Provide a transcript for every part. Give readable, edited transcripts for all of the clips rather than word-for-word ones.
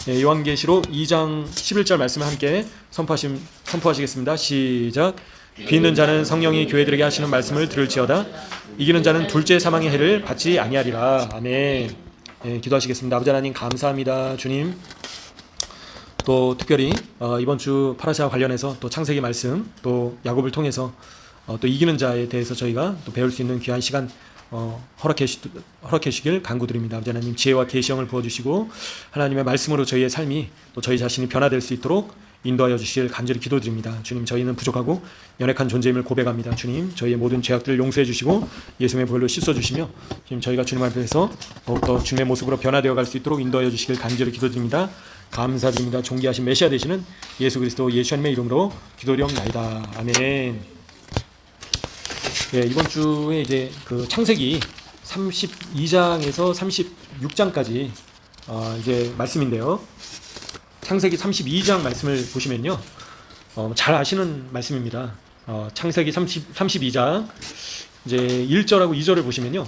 네, 요한계시록 2장 11절 말씀을 함께 선포하시겠습니다. 시작. 귀 있는 자는 성령이 교회들에게 하시는 말씀을 들을지어다. 이기는 자는 둘째 사망의 해를 받지 아니하리라. 아멘. 네, 기도하시겠습니다. 아버지 하나님 감사합니다. 주님, 또 특별히 이번 주 파라샤와 관련해서 또 창세기 말씀, 또 야곱을 통해서 또 이기는 자에 대해서 저희가 또 배울 수 있는 귀한 시간 허락해 주시길 간구드립니다. 아버지 하나님, 지혜와 계시형을 부어주시고 하나님의 말씀으로 저희의 삶이 또 저희 자신이 변화될 수 있도록 인도하여 주실 간절히 기도드립니다. 주님, 저희는 부족하고 연약한 존재임을 고백합니다. 주님, 저희의 모든 죄악들을 용서해 주시고 예수님의 보혈로 씻어 주시며 지금 저희가 주님 앞에서 더욱더 주님의 모습으로 변화되어 갈 수 있도록 인도하여 주시길 간절히 기도드립니다. 감사드립니다. 존귀하신 메시아 되시는 예수 그리스도 예수님의 이름으로 기도드리옵나이다. 아멘. 예, 이번 주에 이제 그 창세기 32장에서 36장까지 이제 말씀인데요. 창세기 32장 말씀을 보시면요, 잘 아시는 말씀입니다. 창세기 32장 이제 1절하고 2절을 보시면요,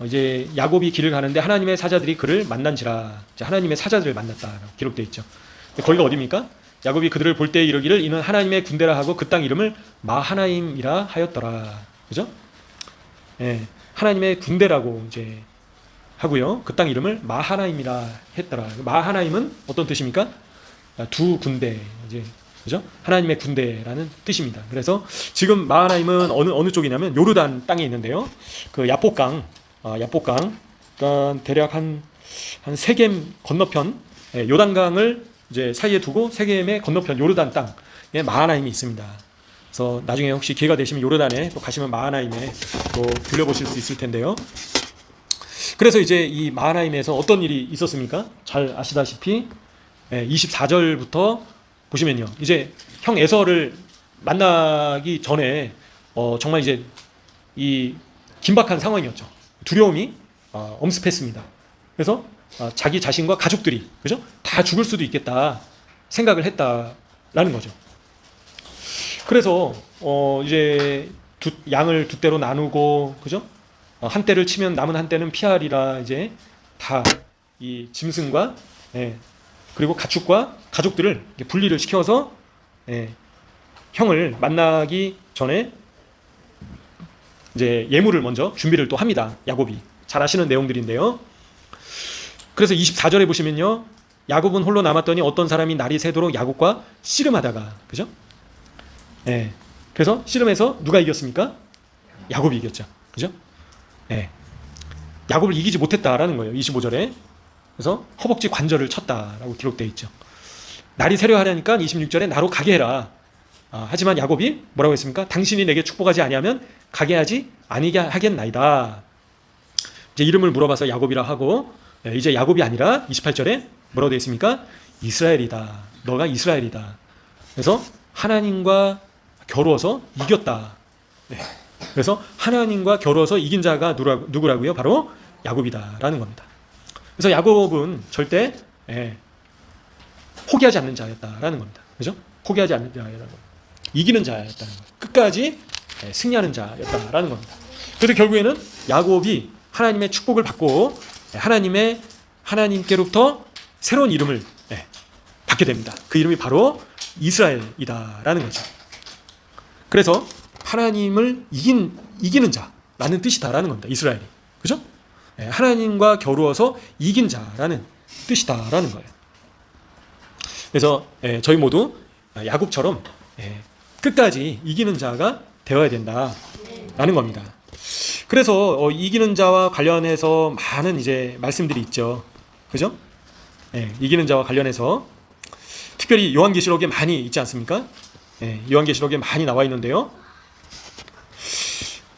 이제 야곱이 길을 가는데 하나님의 사자들이 그를 만난지라. 이제 하나님의 사자들을 만났다라고 기록되어 있죠. 거기가 어디입니까? 야곱이 그들을 볼 때 이르기를 이는 하나님의 군대라 하고 그 땅 이름을 마하나임이라 하였더라. 그죠? 예, 하나님의 군대라고 이제 하고요. 그 땅 이름을 마하나임이라 했더라. 마하나임은 어떤 뜻입니까? 두 군대, 이제 그죠? 하나님의 군대라는 뜻입니다. 그래서 지금 마하나임은 어느 쪽이냐면 요르단 땅에 있는데요. 그 야복강, 그러니까 대략 한 세겜 건너편, 요단강을 이제 사이에 두고 세겜의 건너편 요르단 땅에 마하나임이 있습니다. 그래서 나중에 혹시 기회가 되시면 요르단에 또 가시면 마하나임에 또 들려보실 수 있을 텐데요. 그래서 이제 이 마하나임에서 어떤 일이 있었습니까? 잘 아시다시피 24절부터 보시면요, 이제 형 에서를 만나기 전에 정말 이제 이 긴박한 상황이었죠. 두려움이 엄습했습니다. 그래서 자기 자신과 가족들이, 그죠? 다 죽을 수도 있겠다 생각을 했다라는 거죠. 그래서 이제 양을 두 떼로 나누고, 그죠? 한 떼를 치면 남은 한 떼는 피하리라. 이제 다 이 짐승과 그리고 가축과 가족들을 분리를 시켜서 형을 만나기 전에 이제 예물을 먼저 준비를 또 합니다. 야곱이 잘 아시는 내용들인데요. 그래서 24절에 보시면요, 야곱은 홀로 남았더니 어떤 사람이 날이 새도록 야곱과 씨름하다가, 그죠? 그래서 씨름해서 누가 이겼습니까? 야곱이 이겼죠. 그죠? 야곱을 이기지 못했다라는 거예요. 25절에. 그래서 허벅지 관절을 쳤다라고 기록되어 있죠. 날이 새려 하려니까 26절에 나로 가게 해라. 하지만 야곱이 뭐라고 했습니까? 당신이 내게 축복하지 아니하면 가게 하지 아니게 하겠나이다. 이제 이름을 물어봐서 야곱이라 하고, 이제 야곱이 아니라 28절에 뭐라고 되어 있습니까? 이스라엘이다. 너가 이스라엘이다. 그래서 하나님과 겨루어서 이겼다. 그래서 하나님과 겨루어서 이긴 자가 누구라고요? 바로 야곱이다라는 겁니다. 그래서 야곱은 절대 포기하지 않는 자였다라는 겁니다. 그죠? 포기하지 않는 자였다는 겁니다. 이기는 자였다는 겁니다. 끝까지 승리하는 자였다라는 겁니다. 그래서 결국에는 야곱이 하나님의 축복을 받고 하나님께로부터 새로운 이름을 받게 됩니다. 그 이름이 바로 이스라엘이다라는 거죠. 그래서 하나님을 이기는 자라는 뜻이다라는 겁니다. 이스라엘이. 그죠? 하나님과 겨루어서 이긴 자라는 뜻이다라는 거예요. 그래서 저희 모두 야곱처럼 끝까지 이기는 자가 되어야 된다라는 겁니다. 그래서 이기는 자와 관련해서 많은 이제 말씀들이 있죠. 그죠? 이기는 자와 관련해서 특별히 요한계시록에 많이 있지 않습니까? 요한계시록에 많이 나와 있는데요.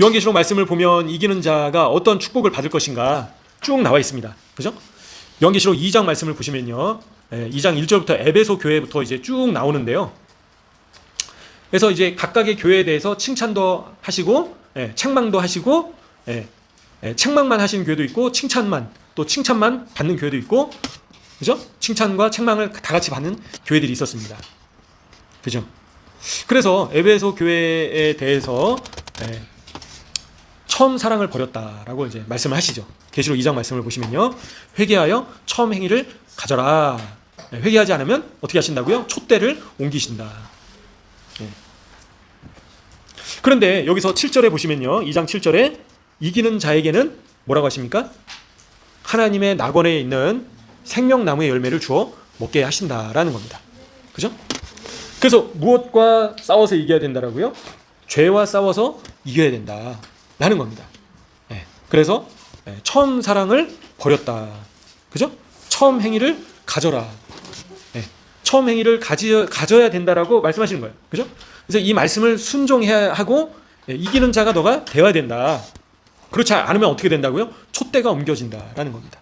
요한계시록 말씀을 보면 이기는 자가 어떤 축복을 받을 것인가 쭉 나와 있습니다. 그죠? 요한계시록 2장 말씀을 보시면요, 2장 1절부터 에베소 교회부터 이제 쭉 나오는데요. 그래서 이제 각각의 교회에 대해서 칭찬도 하시고, 책망도 하시고, 책망만 하시는 교회도 있고, 칭찬만 받는 교회도 있고, 그죠? 칭찬과 책망을 다 같이 받는 교회들이 있었습니다. 그죠? 그래서 에베소 교회에 대해서 처음 사랑을 버렸다라고 이제 말씀을 하시죠. 계시록 2장 말씀을 보시면요, 회개하여 처음 행위를 가져라. 회개하지 않으면 어떻게 하신다고요? 촛대를 옮기신다. 예. 그런데 여기서 7절에 보시면요. 2장 7절에 이기는 자에게는 뭐라고 하십니까? 하나님의 낙원에 있는 생명나무의 열매를 주어 먹게 하신다라는 겁니다. 그죠? 그래서 무엇과 싸워서 이겨야 된다라고요? 죄와 싸워서 이겨야 된다라는 겁니다. 예. 그래서 처음 사랑을 버렸다. 그죠? 처음 행위를 가져라. 예. 처음 행위를 가져야 된다라고 말씀하시는 거예요. 그죠? 그래서 이 말씀을 순종해야 하고 이기는 자가 너가 되어야 된다. 그렇지 않으면 어떻게 된다고요? 촛대가 옮겨진다라는 겁니다.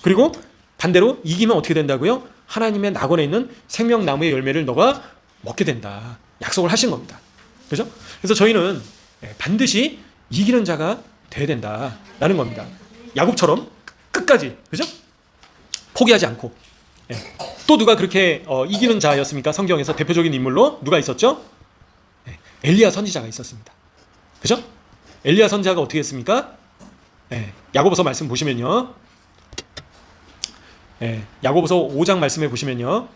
그리고 반대로 이기면 어떻게 된다고요? 하나님의 낙원에 있는 생명나무의 열매를 너가 먹게 된다. 약속을 하신 겁니다. 그죠? 그래서 저희는 반드시 이기는 자가 되어야 된다라는 겁니다. 야곱처럼 끝까지, 그죠? 포기하지 않고. 또 누가 그렇게 이기는 자였습니까? 성경에서 대표적인 인물로 누가 있었죠? 엘리야 선지자가 있었습니다. 그죠? 엘리야 선지자가 어떻게 했습니까? 야고보서 말씀 보시면요. 야고보서 5장 말씀에 보시면요.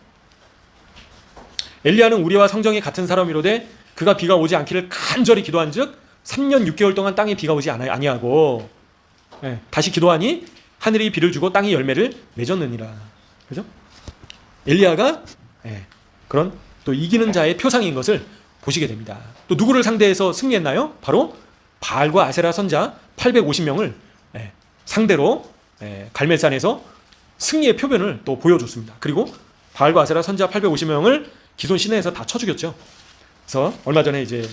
엘리야는 우리와 성정이 같은 사람이로되 그가 비가 오지 않기를 간절히 기도한즉 3년 6개월 동안 땅에 비가 오지 아니하고 다시 기도하니 하늘이 비를 주고 땅이 열매를 맺었느니라. 그죠? 엘리야가 그런 또 이기는 자의 표상인 것을 보시게 됩니다. 또 누구를 상대해서 승리했나요? 바로 바알과 아세라 선자 850명을 상대로 갈멜산에서 승리의 표변을 또 보여줬습니다. 그리고 바알과 아세라 선자 850명을 기손 시내에서 다 쳐 죽였죠. 그래서 얼마 전에 이제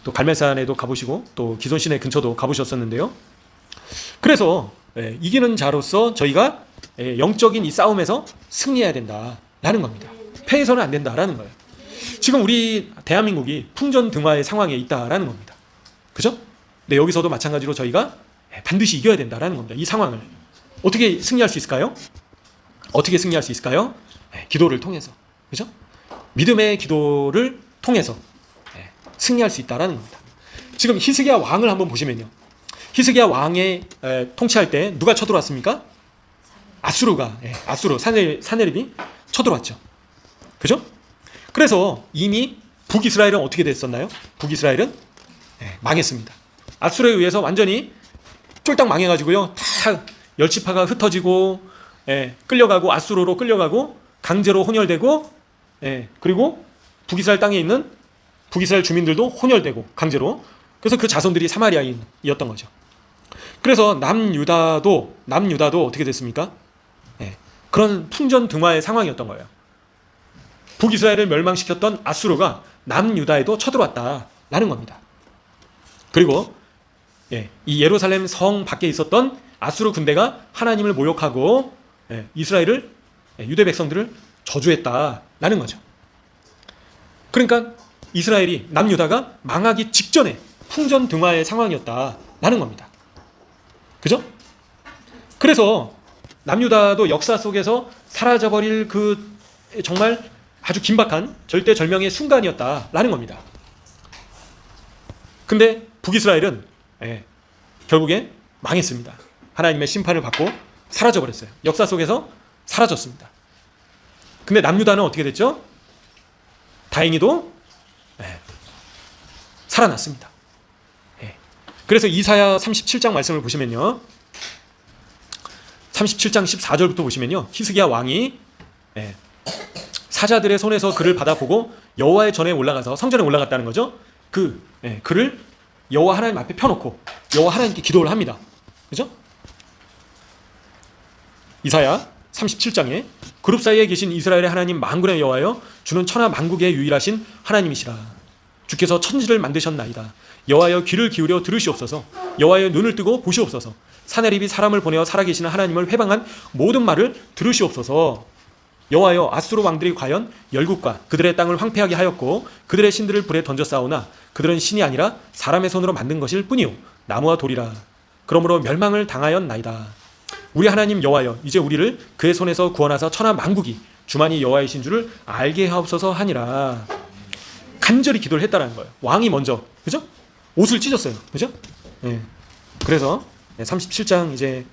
또 갈멜산에도 가보시고 또 기손 시내 근처도 가보셨었는데요. 그래서 이기는 자로서 저희가 영적인 이 싸움에서 승리해야 된다라는 겁니다. 패해서는 안 된다라는 거예요. 지금 우리 대한민국이 풍전등화의 상황에 있다라는 겁니다. 그죠? 근데 여기서도 마찬가지로 저희가 반드시 이겨야 된다라는 겁니다. 이 상황을 어떻게 승리할 수 있을까요? 어떻게 승리할 수 있을까요? 기도를 통해서. 그죠? 믿음의 기도를 통해서 승리할 수 있다라는 겁니다. 지금 히스기야 왕을 한번 보시면요. 히스기야 왕의 통치할 때 누가 쳐들어왔습니까? 아수르 사네립이 쳐들어왔죠. 그죠? 그래서 이미 북이스라엘은 어떻게 됐었나요? 북이스라엘은 망했습니다. 아수르에 의해서 완전히 쫄딱 망해가지고요. 다 열지파가 흩어지고 끌려가고 아수르로 끌려가고 강제로 혼혈되고 그리고 북이스라엘 땅에 있는 북이스라엘 주민들도 혼혈되고 강제로. 그래서 그 자손들이 사마리아인이었던 거죠. 그래서 남유다도 어떻게 됐습니까? 그런 풍전등화의 상황이었던 거예요. 북이스라엘을 멸망시켰던 아수르가 남유다에도 쳐들어왔다라는 겁니다. 그리고 이 예루살렘 성 밖에 있었던 아수르 군대가 하나님을 모욕하고 이스라엘을 유대 백성들을 저주했다라는 거죠. 그러니까 이스라엘이 남유다가 망하기 직전에 풍전등화의 상황이었다라는 겁니다. 그죠? 그래서 남유다도 역사 속에서 사라져버릴 그 정말 아주 긴박한 절대절명의 순간이었다라는 겁니다. 근데 북이스라엘은 결국에 망했습니다. 하나님의 심판을 받고 사라져버렸어요. 역사 속에서 사라졌습니다. 근데 남유다는 어떻게 됐죠? 다행히도 살아났습니다. 그래서 이사야 37장 말씀을 보시면요. 37장 14절부터 보시면요. 히스기야 왕이 사자들의 손에서 그를 받아보고 여호와의 전에 올라가서 성전에 올라갔다는 거죠. 그를 여호와 하나님 앞에 펴놓고 여호와 하나님께 기도를 합니다. 그죠? 이사야 37장에 그룹 사이에 계신 이스라엘의 하나님 만군의 여호와여 주는 천하 만국의 유일하신 하나님이시라. 주께서 천지를 만드셨나이다. 여호와여 귀를 기울여 들으시옵소서. 여호와여 눈을 뜨고 보시옵소서. 사내립이 사람을 보내어 살아계시는 하나님을 회방한 모든 말을 들으시옵소서. 여호와여 아수르 왕들이 과연 열국과 그들의 땅을 황폐하게 하였고 그들의 신들을 불에 던져 싸우나 그들은 신이 아니라 사람의 손으로 만든 것일 뿐이요 나무와 돌이라. 그러므로 멸망을 당하였나이다. 우리 하나님 여호와여 이제 우리를 그의 손에서 구원하사 천하 만국이 주만이 여호와이신 줄을 알게 하옵소서 하니라. 간절히 기도를 했다라는 거예요. 왕이 먼저, 그죠? 옷을 찢었어요, 그죠? 그래서 37장 이제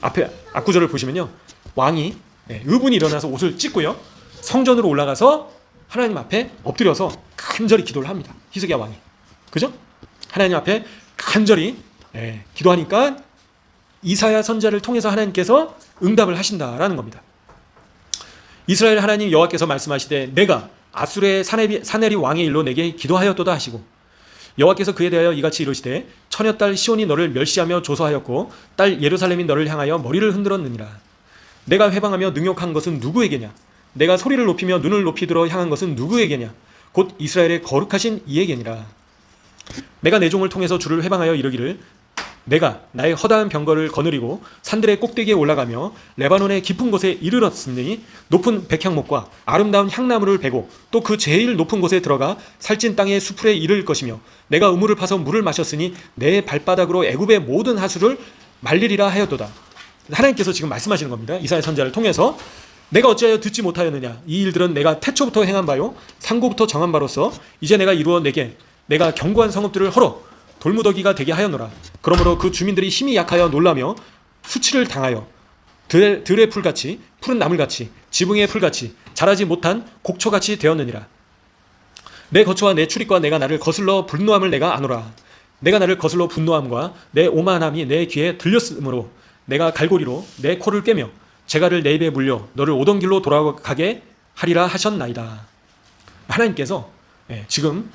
앞에 앞구절을 보시면요, 왕이 의분이 일어나서 옷을 찢고요. 성전으로 올라가서 하나님 앞에 엎드려서 간절히 기도를 합니다. 히스기야 왕이. 그죠? 하나님 앞에 간절히 기도하니까 이사야 선지자를 통해서 하나님께서 응답을 하신다라는 겁니다. 이스라엘 하나님 여호와께서 말씀하시되 내가 아수르의 사네리 왕의 일로 내게 기도하였도다 하시고 여호와께서 그에 대하여 이같이 이르시되 처녀딸 시온이 너를 멸시하며 조소하였고 딸 예루살렘이 너를 향하여 머리를 흔들었느니라. 내가 회방하며 능욕한 것은 누구에게냐? 내가 소리를 높이며 눈을 높이 들어 향한 것은 누구에게냐? 곧 이스라엘의 거룩하신 이에게니라. 내가 내 종을 통해서 주를 회방하여 이르기를 내가 나의 허다한 병거를 거느리고 산들의 꼭대기에 올라가며 레바논의 깊은 곳에 이르렀으니 높은 백향목과 아름다운 향나무를 베고 또 그 제일 높은 곳에 들어가 살찐 땅의 수풀에 이를 것이며 내가 우물을 파서 물을 마셨으니 내 발바닥으로 애굽의 모든 하수를 말리리라 하였도다. 하나님께서 지금 말씀하시는 겁니다. 이사야 선지자를 통해서 내가 어찌하여 듣지 못하였느냐? 이 일들은 내가 태초부터 행한 바요 상고부터 정한 바로서 이제 내가 이루어 내가 견고한 성읍들을 헐어 돌무더기가 되게 하였노라. 그러므로 그 주민들이 힘이 약하여 놀라며 수치를 당하여 들의 풀같이 푸른 나물같이 지붕의 풀같이 자라지 못한 곡초같이 되었느니라. 내 거처와 내 출입과 내가 나를 거슬러 분노함을 내가 아노라. 내가 나를 거슬러 분노함과 내 오만함이 내 귀에 들렸으므로 내가 갈고리로 내 코를 꿰며 재갈을 내 입에 물려 너를 오던 길로 돌아가게 하리라 하셨나이다. 하나님께서 지금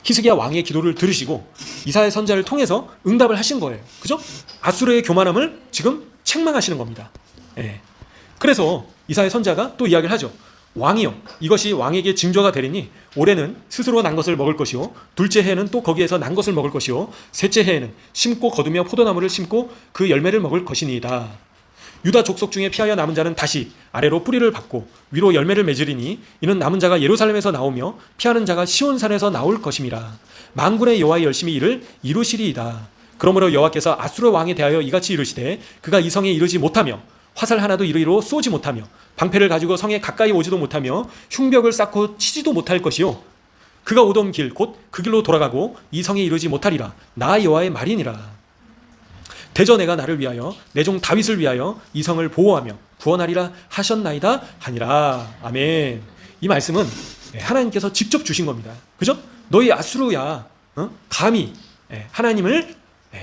히스기야 왕의 기도를 들으시고 이사야 선지자를 통해서 응답을 하신 거예요. 그죠? 아수르의 교만함을 지금 책망하시는 겁니다. 그래서 이사야 선지자가 또 이야기를 하죠. 왕이여, 이것이 왕에게 징조가 되리니 올해는 스스로 난 것을 먹을 것이요 둘째 해에는 또 거기에서 난 것을 먹을 것이요 셋째 해에는 심고 거두며 포도나무를 심고 그 열매를 먹을 것이니이다. 유다 족속 중에 피하여 남은 자는 다시 아래로 뿌리를 받고 위로 열매를 맺으리니 이는 남은 자가 예루살렘에서 나오며 피하는 자가 시온산에서 나올 것임이라. 만군의 여호와의 열심히 이를 이루시리이다. 그러므로 여호와께서 아수르 왕에 대하여 이같이 이르시되 그가 이 성에 이르지 못하며 화살 하나도 이리로 쏘지 못하며 방패를 가지고 성에 가까이 오지도 못하며 흉벽을 쌓고 치지도 못할 것이요 그가 오던 길 곧 그 길로 돌아가고 이 성에 이르지 못하리라. 나 여호와의 말이니라. 대저 내가 나를 위하여 내 종 다윗을 위하여 이 성을 보호하며 구원하리라 하셨나이다 하니라. 아멘. 이 말씀은 하나님께서 직접 주신 겁니다. 그죠? 너희 아수르야 감히 하나님을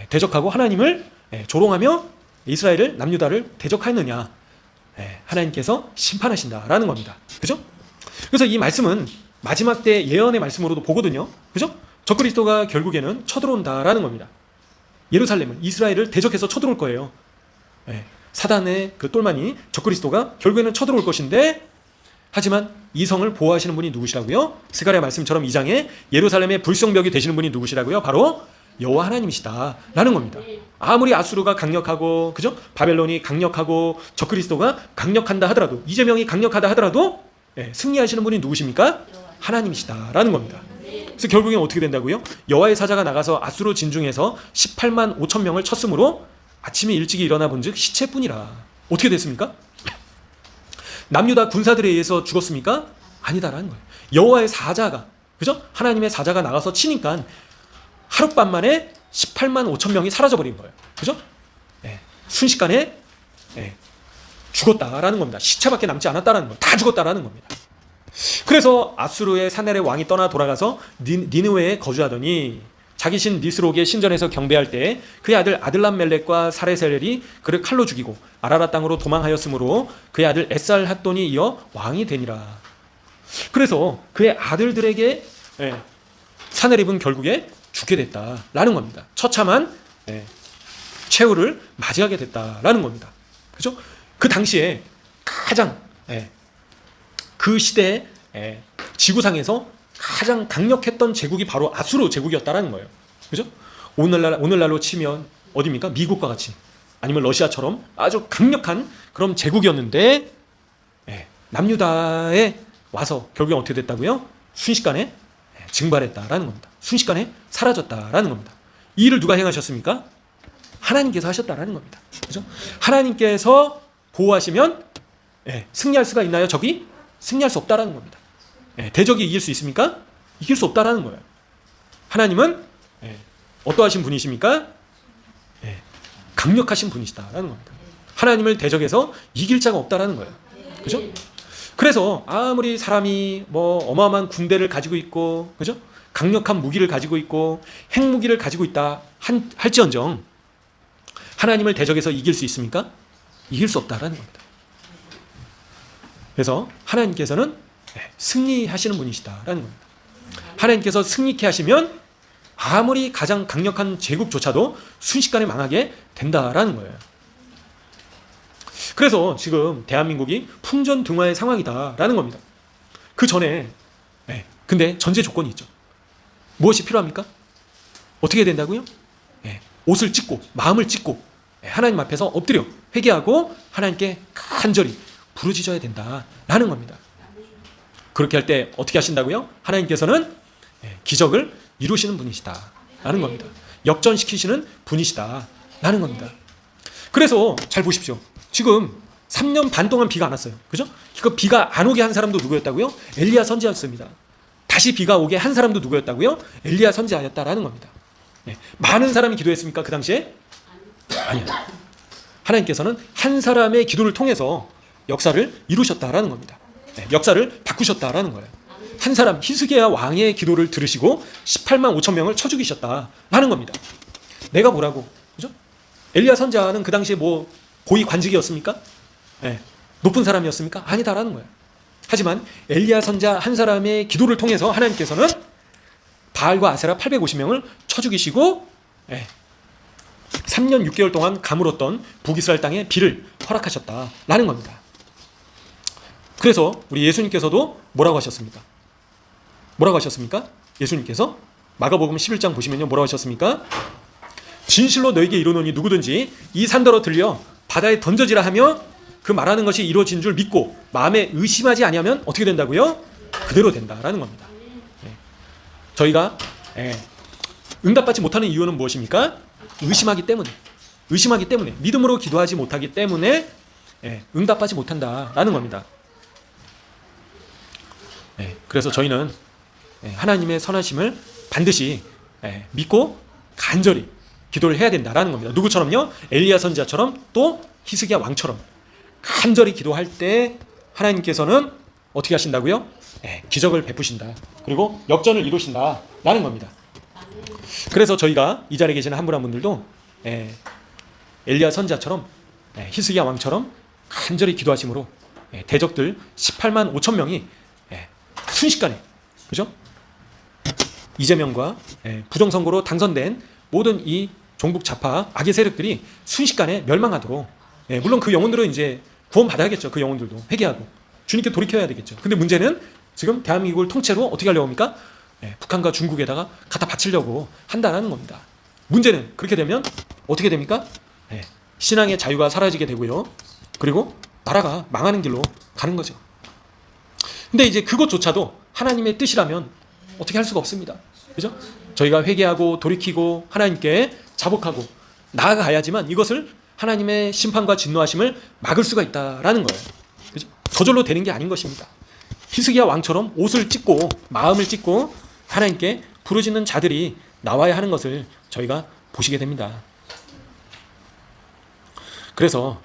대적하고 하나님을 조롱하며 이스라엘을 남유다를 대적하였느냐? 하나님께서 심판하신다라는 겁니다. 그죠? 그래서 이 말씀은 마지막 때 예언의 말씀으로도 보거든요. 그죠? 적그리스도가 결국에는 쳐들어온다라는 겁니다. 예루살렘은 이스라엘을 대적해서 쳐들어올 거예요. 사단의 그 똘마니 적그리스도가 결국에는 쳐들어올 것인데 하지만 이 성을 보호하시는 분이 누구시라고요? 스가랴 말씀처럼 2장에 예루살렘의 불성벽이 되시는 분이 누구시라고요? 바로 여호와 하나님이시다라는 겁니다. 아무리 아수르가 강력하고 그죠? 바벨론이 강력하고 적그리스도가 강력한다 하더라도 이재명이 강력하다 하더라도 승리하시는 분이 누구십니까? 하나님이시다라는 겁니다. 그래서 결국엔 어떻게 된다고요? 여호와의 사자가 나가서 아수르 진중에서 18만 5천 명을 쳤으므로 아침에 일찍이 일어나 본즉 시체뿐이라. 어떻게 됐습니까? 남유다 군사들에 의해서 죽었습니까? 아니다라는 거예요. 여호와의 사자가 그죠? 하나님의 사자가 나가서 치니까 하룻밤 만에 18만 5천 명이 사라져버린 거예요. 그죠? 순식간에 죽었다라는 겁니다. 시체밖에 남지 않았다라는 거예요. 다 죽었다라는 겁니다. 그래서 아수르의 사네의 왕이 떠나 돌아가서 니느웨에 거주하더니 자기 신 니스록의 신전에서 경배할 때 그의 아들 아들람멜렉과 사레셀이 그를 칼로 죽이고 아라라 땅으로 도망하였으므로 그의 아들 에살핫돈이 이어 왕이 되니라. 그래서 그의 아들들에게 사네립은 결국에 죽게 됐다라는 겁니다. 처참한 최후를 맞이하게 됐다라는 겁니다. 그죠? 그 당시에 가장 그 시대에 지구상에서 가장 강력했던 제국이 바로 아수르 제국이었다라는 거예요. 그죠? 오늘날로 치면 어디입니까? 미국과 같이 아니면 러시아처럼 아주 강력한 그런 제국이었는데 남유다에 와서 결국에 어떻게 됐다고요? 순식간에 증발했다라는 겁니다. 순식간에 사라졌다라는 겁니다. 이 일을 누가 행하셨습니까? 하나님께서 하셨다라는 겁니다. 그죠? 하나님께서 보호하시면 승리할 수가 있나요? 적이 승리할 수 없다라는 겁니다. 대적이 이길 수 있습니까? 이길 수 없다라는 거예요. 하나님은 어떠하신 분이십니까? 강력하신 분이시다라는 겁니다. 하나님을 대적해서 이길 자가 없다라는 거예요. 그죠? 그래서 아무리 사람이 뭐 어마어마한 군대를 가지고 있고, 그죠? 강력한 무기를 가지고 있고 핵무기를 가지고 있다 할지언정 하나님을 대적해서 이길 수 있습니까? 이길 수 없다라는 겁니다. 그래서 하나님께서는 승리하시는 분이시다라는 겁니다. 하나님께서 승리케 하시면 아무리 가장 강력한 제국조차도 순식간에 망하게 된다라는 거예요. 그래서 지금 대한민국이 풍전등화의 상황이다라는 겁니다. 그 전에 근데 전제 조건이 있죠. 무엇이 필요합니까? 어떻게 해야 된다고요? 옷을 찢고 마음을 찢고 하나님 앞에서 엎드려 회개하고 하나님께 간절히 부르짖어야 된다라는 겁니다. 그렇게 할 때 어떻게 하신다고요? 하나님께서는 기적을 이루시는 분이시다라는 겁니다. 역전시키시는 분이시다라는 겁니다. 그래서 잘 보십시오. 지금 3년 반 동안 비가 안 왔어요. 그죠? 이거 비가 안 오게 한 사람도 누구였다고요? 엘리야 선지자였습니다. 다시 비가 오게 한 사람도 누구였다고요? 엘리야 선지자였다라는 겁니다. 많은 사람이 기도했습니까? 그 당시에? 아니요. 하나님께서는 한 사람의 기도를 통해서 역사를 이루셨다라는 겁니다. 역사를 바꾸셨다라는 거예요. 한 사람 히스기야 왕의 기도를 들으시고 18만 5천 명을 쳐 죽이셨다라는 겁니다. 내가 뭐라고? 그죠? 엘리야 선지자는 그 당시에 뭐 고위 관직이었습니까? 높은 사람이었습니까? 아니다라는 거예요. 하지만 엘리야 선지자 한 사람의 기도를 통해서 하나님께서는 바알과 아세라 850명을 쳐 죽이시고 3년 6개월 동안 가물었던 북이스라엘 땅에 비를 허락하셨다라는 겁니다. 그래서 우리 예수님께서도 뭐라고 하셨습니까? 뭐라고 하셨습니까? 예수님께서 마가복음 11장 보시면요, 뭐라고 하셨습니까? 진실로 너에게 이르노니 누구든지 이 산더러 들려 바다에 던져지라 하며 그 말하는 것이 이루어진 줄 믿고 마음에 의심하지 아니하면 어떻게 된다고요? 그대로 된다라는 겁니다. 저희가 응답받지 못하는 이유는 무엇입니까? 의심하기 때문에 믿음으로 기도하지 못하기 때문에 응답받지 못한다라는 겁니다. 그래서 저희는 하나님의 선하심을 반드시 믿고 간절히 기도를 해야 된다라는 겁니다. 누구처럼요? 엘리야 선지자처럼 또 히스기야 왕처럼 간절히 기도할 때 하나님께서는 어떻게 하신다고요? 기적을 베푸신다. 그리고 역전을 이루신다라는 겁니다. 그래서 저희가 이 자리에 계시는 한 분 한 분들도 엘리야 선지자처럼 히스기야 왕처럼 간절히 기도하심으로 대적들 18만 5천 명이 순식간에, 그죠? 이재명과 부정선거로 당선된 모든 이 종북 좌파 악의 세력들이 순식간에 멸망하도록, 물론 그 영혼들은 이제 구원받아야겠죠. 그 영혼들도 회개하고 주님께 돌이켜야 되겠죠. 근데 문제는 지금 대한민국을 통째로 어떻게 하려고 합니까? 북한과 중국에다가 갖다 바치려고 한다는 겁니다. 문제는 그렇게 되면 어떻게 됩니까? 신앙의 자유가 사라지게 되고요. 그리고 나라가 망하는 길로 가는 거죠. 근데 이제 그것조차도 하나님의 뜻이라면 어떻게 할 수가 없습니다. 그죠? 저희가 회개하고 돌이키고 하나님께 자복하고 나아가야지만 이것을 하나님의 심판과 진노하심을 막을 수가 있다라는 거예요. 그죠? 저절로 되는 게 아닌 것입니다. 히스기야 왕처럼 옷을 찢고 마음을 찢고 하나님께 부르짖는 자들이 나와야 하는 것을 저희가 보시게 됩니다. 그래서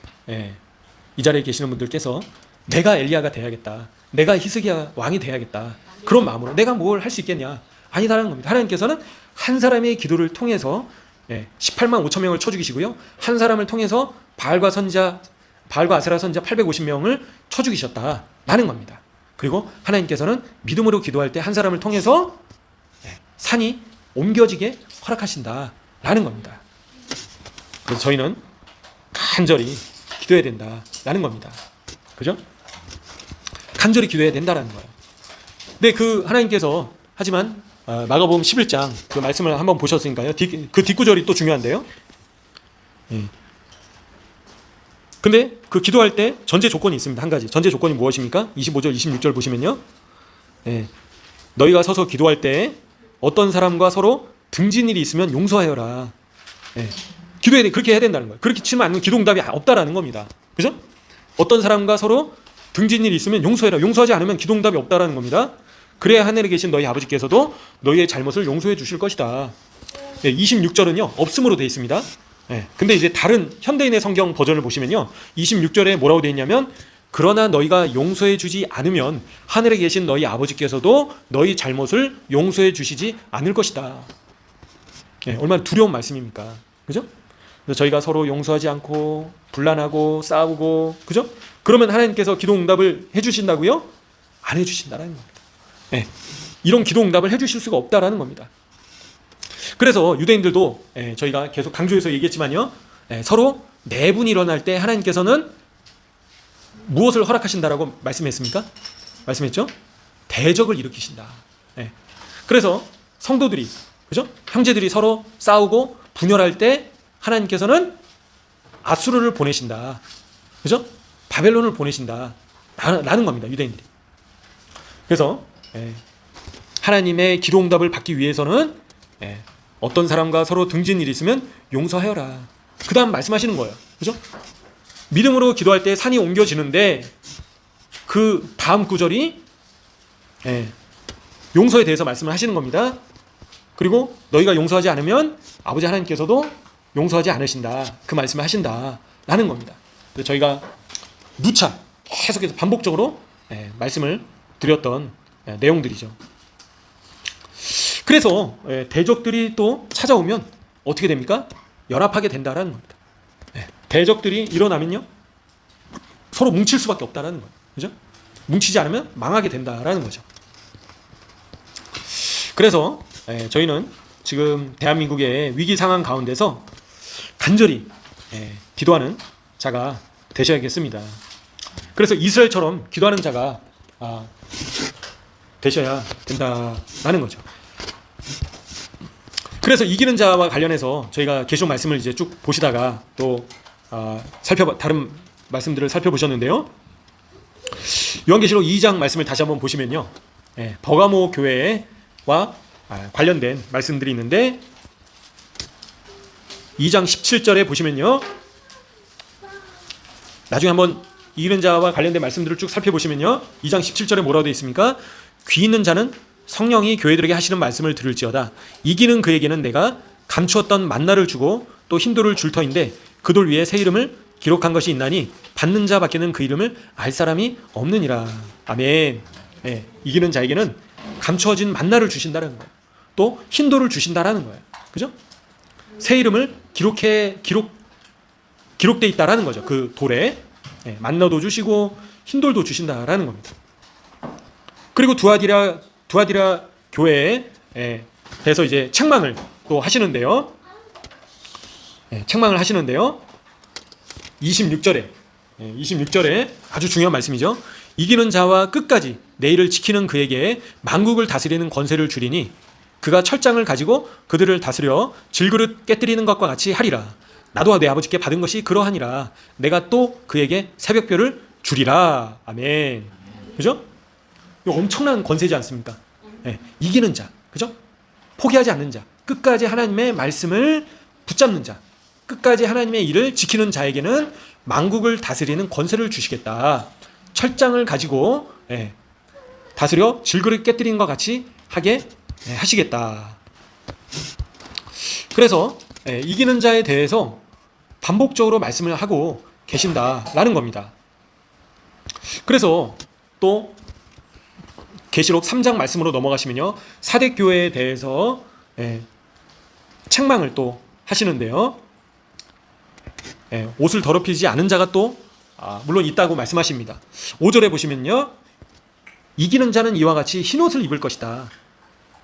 이 자리에 계시는 분들께서 내가 엘리야가 돼야겠다, 내가 히스기야 왕이 돼야겠다, 그런 마음으로 내가 뭘 할 수 있겠냐, 아니다라는 겁니다. 하나님께서는 한 사람의 기도를 통해서 18만 5천 명을 쳐 죽이시고요, 한 사람을 통해서 바알과 아세라 선지자 850명을 쳐 죽이셨다라는 겁니다. 그리고 하나님께서는 믿음으로 기도할 때 한 사람을 통해서 산이 옮겨지게 허락하신다라는 겁니다. 그래서 저희는 간절히 기도해야 된다라는 겁니다. 그죠? 간절히 기도해야 된다라는 거예요. 근데 그 하나님께서 하지만 마가복음 11장 그 말씀을 한번 보셨으니까요. 그 뒷구절이 또 중요한데요. 근데 그 기도할 때 전제 조건이 있습니다. 한 가지. 전제 조건이 무엇입니까? 25절, 26절 보시면요. 너희가 서서 기도할 때 어떤 사람과 서로 등진 일이 있으면 용서하여라. 기도해야 돼. 그렇게 해야 된다는 거예요. 그렇게 치면 않으면 기도 응답이 없다라는 겁니다. 그죠? 어떤 사람과 서로 등진 일이 있으면 용서해라. 용서하지 않으면 기도 응답이 없다라는 겁니다. 그래야 하늘에 계신 너희 아버지께서도 너희의 잘못을 용서해 주실 것이다. 26절은요. 없음으로 되어 있습니다. 근데 이제 다른 현대인의 성경 버전을 보시면요, 26절에 뭐라고 되어 있냐면, 그러나 너희가 용서해 주지 않으면 하늘에 계신 너희 아버지께서도 너희 잘못을 용서해 주시지 않을 것이다. 얼마나 두려운 말씀입니까? 그죠? 그래서 저희가 서로 용서하지 않고 분란하고 싸우고, 그죠? 그러면 하나님께서 기도 응답을 해주신다고요? 안 해주신다라는 겁니다. 이런 기도 응답을 해주실 수가 없다라는 겁니다. 그래서 유대인들도 저희가 계속 강조해서 얘기했지만요, 서로 내분이 일어날 때 하나님께서는 무엇을 허락하신다라고 말씀했습니까? 말씀했죠? 대적을 일으키신다. 그래서 성도들이, 그죠? 형제들이 서로 싸우고 분열할 때 하나님께서는 아수르를 보내신다. 그죠? 바벨론을 보내신다. 라는 겁니다, 유대인들이. 그래서 하나님의 기도 응답을 받기 위해서는 어떤 사람과 서로 등진 일이 있으면 용서하여라. 그 다음 말씀하시는 거예요. 그죠? 믿음으로 기도할 때 산이 옮겨지는데 그 다음 구절이 용서에 대해서 말씀을 하시는 겁니다. 그리고 너희가 용서하지 않으면 아버지 하나님께서도 용서하지 않으신다. 그 말씀을 하신다. 라는 겁니다. 그래서 저희가 누차 계속해서 반복적으로 말씀을 드렸던 내용들이죠. 그래서 대적들이 또 찾아오면 어떻게 됩니까? 연합하게 된다라는 겁니다. 대적들이 일어나면요, 서로 뭉칠 수밖에 없다라는 거예요. 그죠? 뭉치지 않으면 망하게 된다라는 거죠. 그래서 저희는 지금 대한민국의 위기 상황 가운데서 간절히 기도하는 자가 되셔야겠습니다. 그래서 이스라엘처럼 기도하는 자가 되셔야 된다라는 거죠. 그래서 이기는 자와 관련해서 저희가 계속 말씀을 이제 쭉 보시다가 또 다른 말씀들을 살펴보셨는데요. 요한계시록 2장 말씀을 다시 한번 보시면요, 버가모 교회와 관련된 말씀들이 있는데 2장 17절에 보시면요, 나중에 한번 이기는 자와 관련된 말씀들을 쭉 살펴보시면요, 2장 17절에 뭐라고 되어 있습니까? 귀 있는 자는 성령이 교회들에게 하시는 말씀을 들을지어다. 이기는 그에게는 내가 감추었던 만나를 주고 또 흰돌을 줄 터인데 그 돌 위에 새 이름을 기록한 것이 있나니 받는 자밖에는 그 이름을 알 사람이 없느니라. 아멘. 이기는 자에게는 감추어진 만나를 주신다는 거예요. 또 흰돌을 주신다라는 거예요. 그죠? 새 이름을 기록돼 있다라는 거죠. 그 돌에 만나도 주시고 흰돌도 주신다라는 겁니다. 그리고 두아디라 교회에 대해서 이제 책망을 또 하시는데요. 책망을 하시는데요. 26절에 아주 중요한 말씀이죠. 이기는 자와 끝까지 내 일을 지키는 그에게 만국을 다스리는 권세를 주리니 그가 철장을 가지고 그들을 다스려 질그릇 깨뜨리는 것과 같이 하리라. 나도 내 아버지께 받은 것이 그러하니라. 내가 또 그에게 새벽별을 주리라. 아멘. 그죠? 엄청난 권세지 않습니까? 이기는 자, 그죠? 포기하지 않는 자, 끝까지 하나님의 말씀을 붙잡는 자, 끝까지 하나님의 일을 지키는 자에게는 만국을 다스리는 권세를 주시겠다. 철장을 가지고 다스려 질그릇 깨뜨리는 것 같이 하게 하시겠다. 그래서 이기는 자에 대해서 반복적으로 말씀을 하고 계신다라는 겁니다. 그래서 또 계시록 3장 말씀으로 넘어가시면요, 사대 교회에 대해서 책망을 또 하시는데요. 옷을 더럽히지 않은 자가 또 물론 있다고 말씀하십니다. 5절에 보시면요, 이기는 자는 이와 같이 흰옷을 입을 것이다.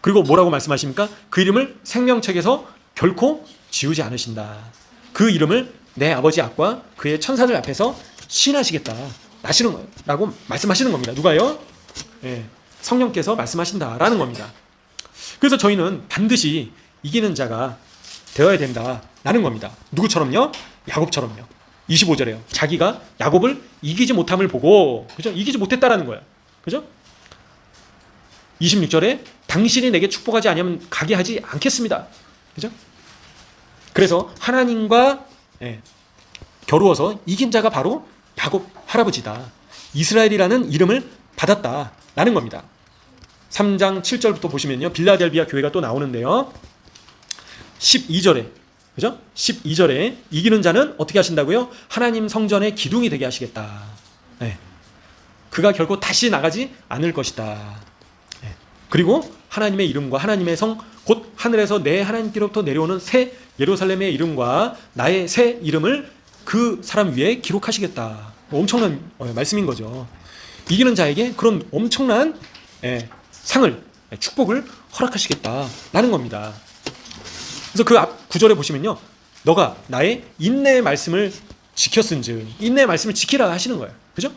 그리고 뭐라고 말씀하십니까? 그 이름을 생명책에서 결코 지우지 않으신다. 그 이름을 내 아버지 앞과 그의 천사들 앞에서 시인하시겠다 라고 말씀하시는 겁니다. 누가요? 성령께서 말씀하신다라는 겁니다. 그래서 저희는 반드시 이기는 자가 되어야 된다라는 겁니다. 누구처럼요? 야곱처럼요. 25절에요. 자기가 야곱을 이기지 못함을 보고, 그죠? 이기지 못했다라는 거예요. 그죠? 26절에 당신이 내게 축복하지 아니하면 가게 하지 않겠습니다. 그죠? 그래서 하나님과 겨루어서 이긴 자가 바로 야곱 할아버지다. 이스라엘이라는 이름을 받았다라는 겁니다. 3장 7절부터 보시면요, 빌라델비아 교회가 또 나오는데요. 12절에 그죠? 12절에 이기는 자는 어떻게 하신다고요? 하나님 성전의 기둥이 되게 하시겠다. 네. 그가 결코 다시 나가지 않을 것이다. 네. 그리고 하나님의 이름과 하나님의 성, 곧 하늘에서 내 하나님께로부터 내려오는 새 예루살렘의 이름과 나의 새 이름을 그 사람 위에 기록하시겠다. 엄청난 말씀인 거죠. 이기는 자에게 그런 엄청난 상을, 축복을 허락하시겠다라는 겁니다. 그래서 그 앞 구절에 보시면요, 너가 나의 인내의 말씀을 지켰은즉, 인내의 말씀을 지키라 하시는 거예요. 그죠?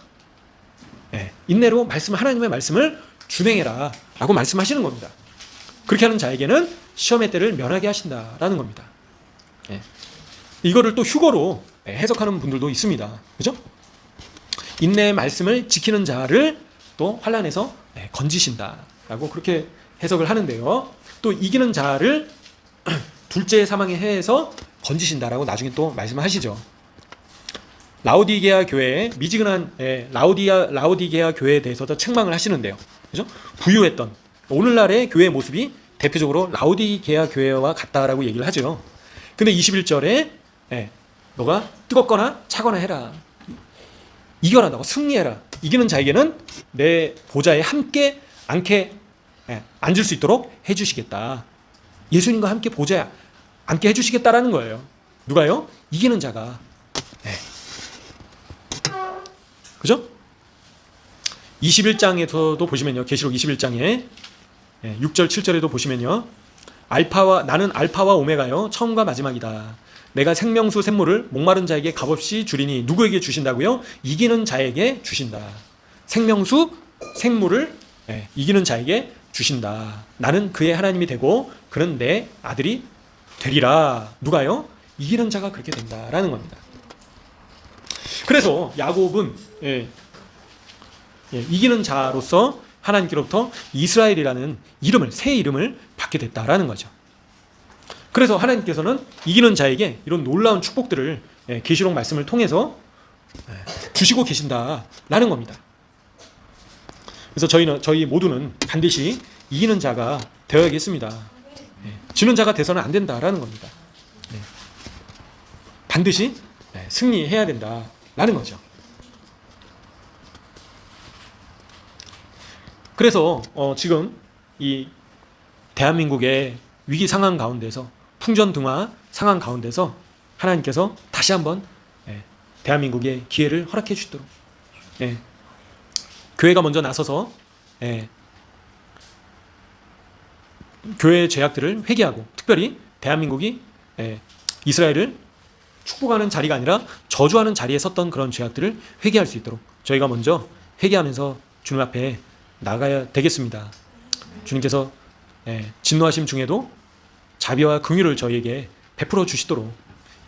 인내로 하나님의 말씀을 준행해라 라고 말씀하시는 겁니다. 그렇게 하는 자에게는 시험의 때를 면하게 하신다라는 겁니다. 이거를 또 휴거로 해석하는 분들도 있습니다. 그죠? 인내의 말씀을 지키는 자를 또 환난에서 건지신다라고 그렇게 해석을 하는데요. 또 이기는 자를 둘째 사망의 해에서 건지신다라고 나중에 또 말씀하시죠. 라오디게아 교회의 미지근한 라오디게아 교회에 대해서도 책망을 하시는데요. 그죠? 부유했던 오늘날의 교회의 모습이 대표적으로 라오디게아 교회와 같다라고 얘기를 하죠. 근데 21절에 너가 뜨겁거나 차거나 해라. 이겨라. 너가 승리해라. 이기는 자에게는 내 보좌에 함께 앉을 수 있도록 해주시겠다. 예수님과 함께 보좌에 앉게 해주시겠다라는 거예요. 누가요? 이기는 자가. 그죠? 21장에서도 보시면요. 계시록 21장에 6절 7절에도 보시면요. 나는 알파와 오메가요. 처음과 마지막이다. 내가 생명수 샘물을 목마른 자에게 값없이 주리니 누구에게 주신다고요? 이기는 자에게 주신다. 생명수 샘물을 이기는 자에게 주신다. 나는 그의 하나님이 되고 그는 내 아들이 되리라. 누가요? 이기는 자가 그렇게 된다라는 겁니다. 그래서 야곱은 이기는 자로서 하나님께로부터 이스라엘이라는 새 이름을 받게 됐다라는 거죠. 그래서 하나님께서는 이기는 자에게 이런 놀라운 축복들을 계시록 말씀을 통해서 주시고 계신다라는 겁니다. 그래서 저희 모두는 반드시 이기는 자가 되어야겠습니다. 지는 자가 돼서는 안 된다라는 겁니다. 반드시 승리해야 된다라는 거죠. 그래서 지금 이 대한민국의 위기 상황 가운데서 풍전등화 상황 가운데서 하나님께서 다시 한번 대한민국에 기회를 허락해 주시도록 교회가 먼저 나서서 교회의 죄악들을 회개하고 특별히 대한민국이 이스라엘을 축복하는 자리가 아니라 저주하는 자리에 섰던 그런 죄악들을 회개할 수 있도록 저희가 먼저 회개하면서 주님 앞에 나가야 되겠습니다. 주님께서 진노하심 중에도 자비와 긍휼을 저희에게 베풀어 주시도록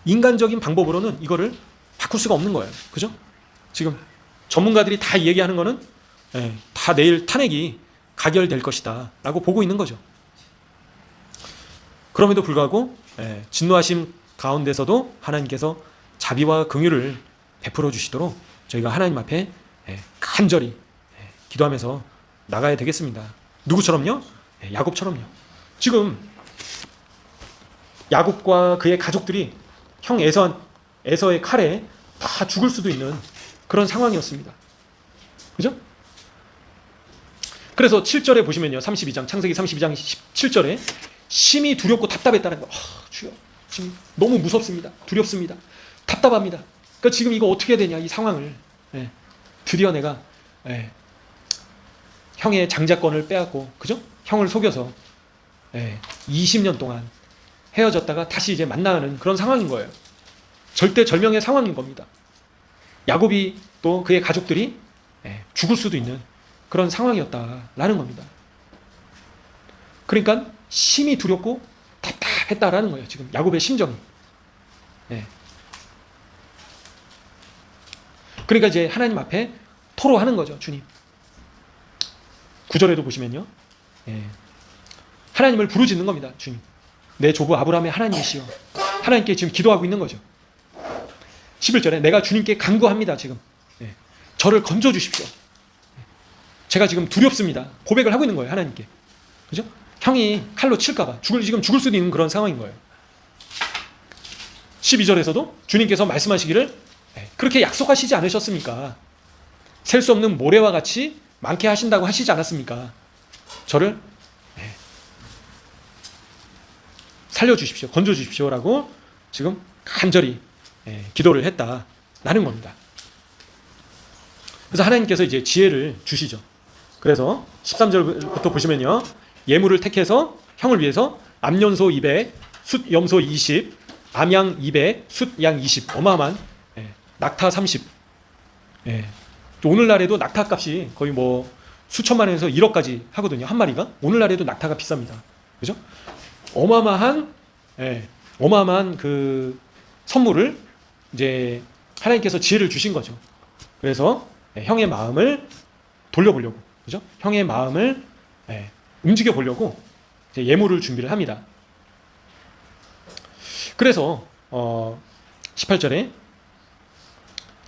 인간적인 방법으로는 이거를 바꿀 수가 없는 거예요. 그죠? 지금 전문가들이 다 얘기하는 거는 다 내일 탄핵이 가결될 것이다 라고 보고 있는 거죠. 그럼에도 불구하고 진노하심 가운데서도 하나님께서 자비와 긍휼을 베풀어 주시도록 저희가 하나님 앞에 간절히 기도하면서 나가야 되겠습니다. 누구처럼요? 야곱처럼요. 지금 야곱과 그의 가족들이 형 에서의 칼에 다 죽을 수도 있는 그런 상황이었습니다. 그죠? 그래서 7절에 보시면요. 창세기 32장 7절에 심히 두렵고 답답했다는 거. 주여, 지금 너무 무섭습니다. 두렵습니다. 답답합니다. 그러니까 지금 이거 어떻게 해야 되냐, 이 상황을. 드디어 내가 형의 장자권을 빼앗고, 그죠? 형을 속여서 20년 동안 헤어졌다가 다시 이제 만나는 그런 상황인 거예요. 절대절명의 상황인 겁니다. 야곱이 또 그의 가족들이 죽을 수도 있는 그런 상황이었다라는 겁니다. 그러니까 심히 두렵고 답답했다라는 거예요. 지금 야곱의 심정이. 그러니까 이제 하나님 앞에 토로하는 거죠. 주님. 9절에도 보시면요. 하나님을 부르짖는 겁니다. 주님. 내 조부 아브라함의 하나님이시여. 하나님께 지금 기도하고 있는 거죠. 11절에 내가 주님께 간구합니다. 지금. 저를 건져주십시오. 제가 지금 두렵습니다. 고백을 하고 있는 거예요. 하나님께. 그죠? 형이 칼로 칠까봐 지금 죽을 수도 있는 그런 상황인 거예요. 12절에서도 주님께서 말씀하시기를 그렇게 약속하시지 않으셨습니까? 셀 수 없는 모래와 같이 많게 하신다고 하시지 않았습니까? 저를 살려주십시오, 건져주십시오라고 지금 간절히 기도를 했다라는 겁니다. 그래서 하나님께서 이제 지혜를 주시죠. 그래서 13절부터 보시면요, 예물을 택해서 형을 위해서 암연소 200, 숫 염소 20, 암양 200, 숫 양 20, 어마어마한 낙타 30. 오늘날에도 낙타 값이 거의 뭐 수천만 원에서 1억까지 하거든요, 한 마리가. 오늘날에도 낙타가 비쌉니다. 그죠? 어마어마한 그 선물을 이제 하나님께서 지혜를 주신 거죠. 그래서 형의 마음을 돌려보려고, 그죠? 형의 마음을 움직여 보려고 예물을 준비를 합니다. 그래서 18절에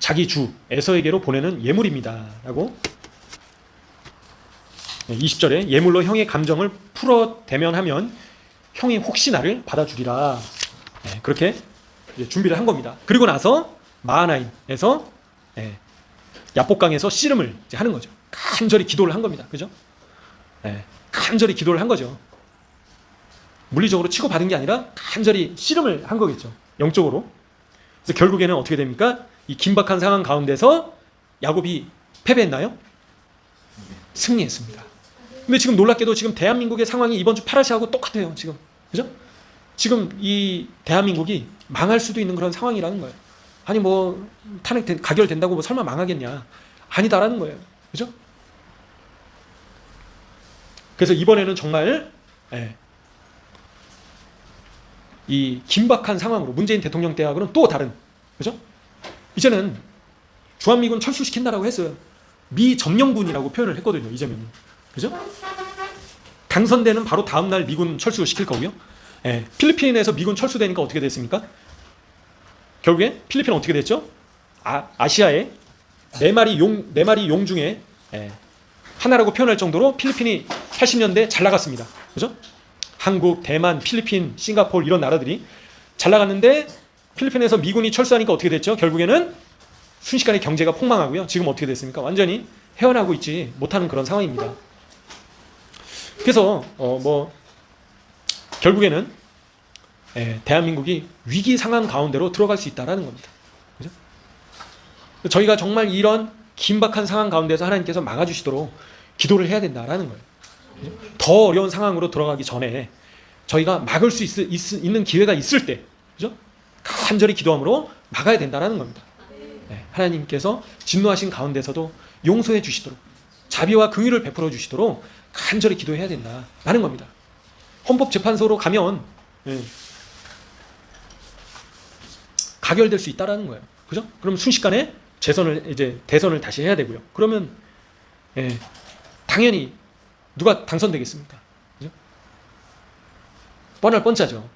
자기 주 에서에게로 보내는 예물입니다 라고, 20절에 예물로 형의 감정을 풀어 대면하면 형이 혹시 나를 받아주리라, 그렇게 준비를 한 겁니다. 그리고 나서 마하나임에서 야복강에서 씨름을 하는 거죠. 간절히 기도를 한 겁니다. 그죠? 간절히 기도를 한 거죠. 물리적으로 치고받은 게 아니라 간절히 씨름을 한 거겠죠, 영적으로. 그래서 결국에는 어떻게 됩니까? 이 긴박한 상황 가운데서 야곱이 패배했나요? 승리했습니다. 근데 지금 놀랍게도 지금 대한민국의 상황이 이번 주 파라시하고 똑같아요, 지금. 그죠? 지금 이 대한민국이 망할 수도 있는 그런 상황이라는 거예요. 아니 뭐 가결된다고 뭐 설마 망하겠냐? 아니다라는 거예요. 그죠? 그래서 이번에는 정말 이 긴박한 상황으로 문재인 대통령 때하고는 또 다른, 그죠? 이제는 주한미군 철수시킨다라고 했어요. 미 점령군이라고 표현을 했거든요, 이재명이. 그죠? 당선되는 바로 다음날 미군 철수시킬 거고요. 필리핀에서 미군 철수되니까 어떻게 됐습니까? 결국에 필리핀은 어떻게 됐죠? 아시아의 네 마리 용 중에 하나라고 표현할 정도로 필리핀이 80년대 잘 나갔습니다. 그죠? 한국, 대만, 필리핀, 싱가포르 이런 나라들이 잘 나갔는데 필리핀에서 미군이 철수하니까 어떻게 됐죠? 결국에는 순식간에 경제가 폭망하고요. 지금 어떻게 됐습니까? 완전히 헤어나고 있지 못하는 그런 상황입니다. 그래서 결국에는 대한민국이 위기 상황 가운데로 들어갈 수 있다라는 겁니다. 그죠? 저희가 정말 이런 긴박한 상황 가운데서 하나님께서 막아주시도록 기도를 해야 된다라는 거예요. 그죠? 더 어려운 상황으로 들어가기 전에 저희가 막을 수 있는 기회가 있을 때, 그죠? 간절히 기도함으로 막아야 된다라는 겁니다. 하나님께서 진노하신 가운데서도 용서해 주시도록, 자비와 긍휼을 베풀어 주시도록 간절히 기도해야 된다라는 겁니다. 헌법재판소로 가면 가결될 수 있다라는 거예요. 그죠? 그럼 순식간에 대선을 다시 해야 되고요. 그러면 당연히 누가 당선되겠습니까? 그죠? 뻔할 뻔짜죠.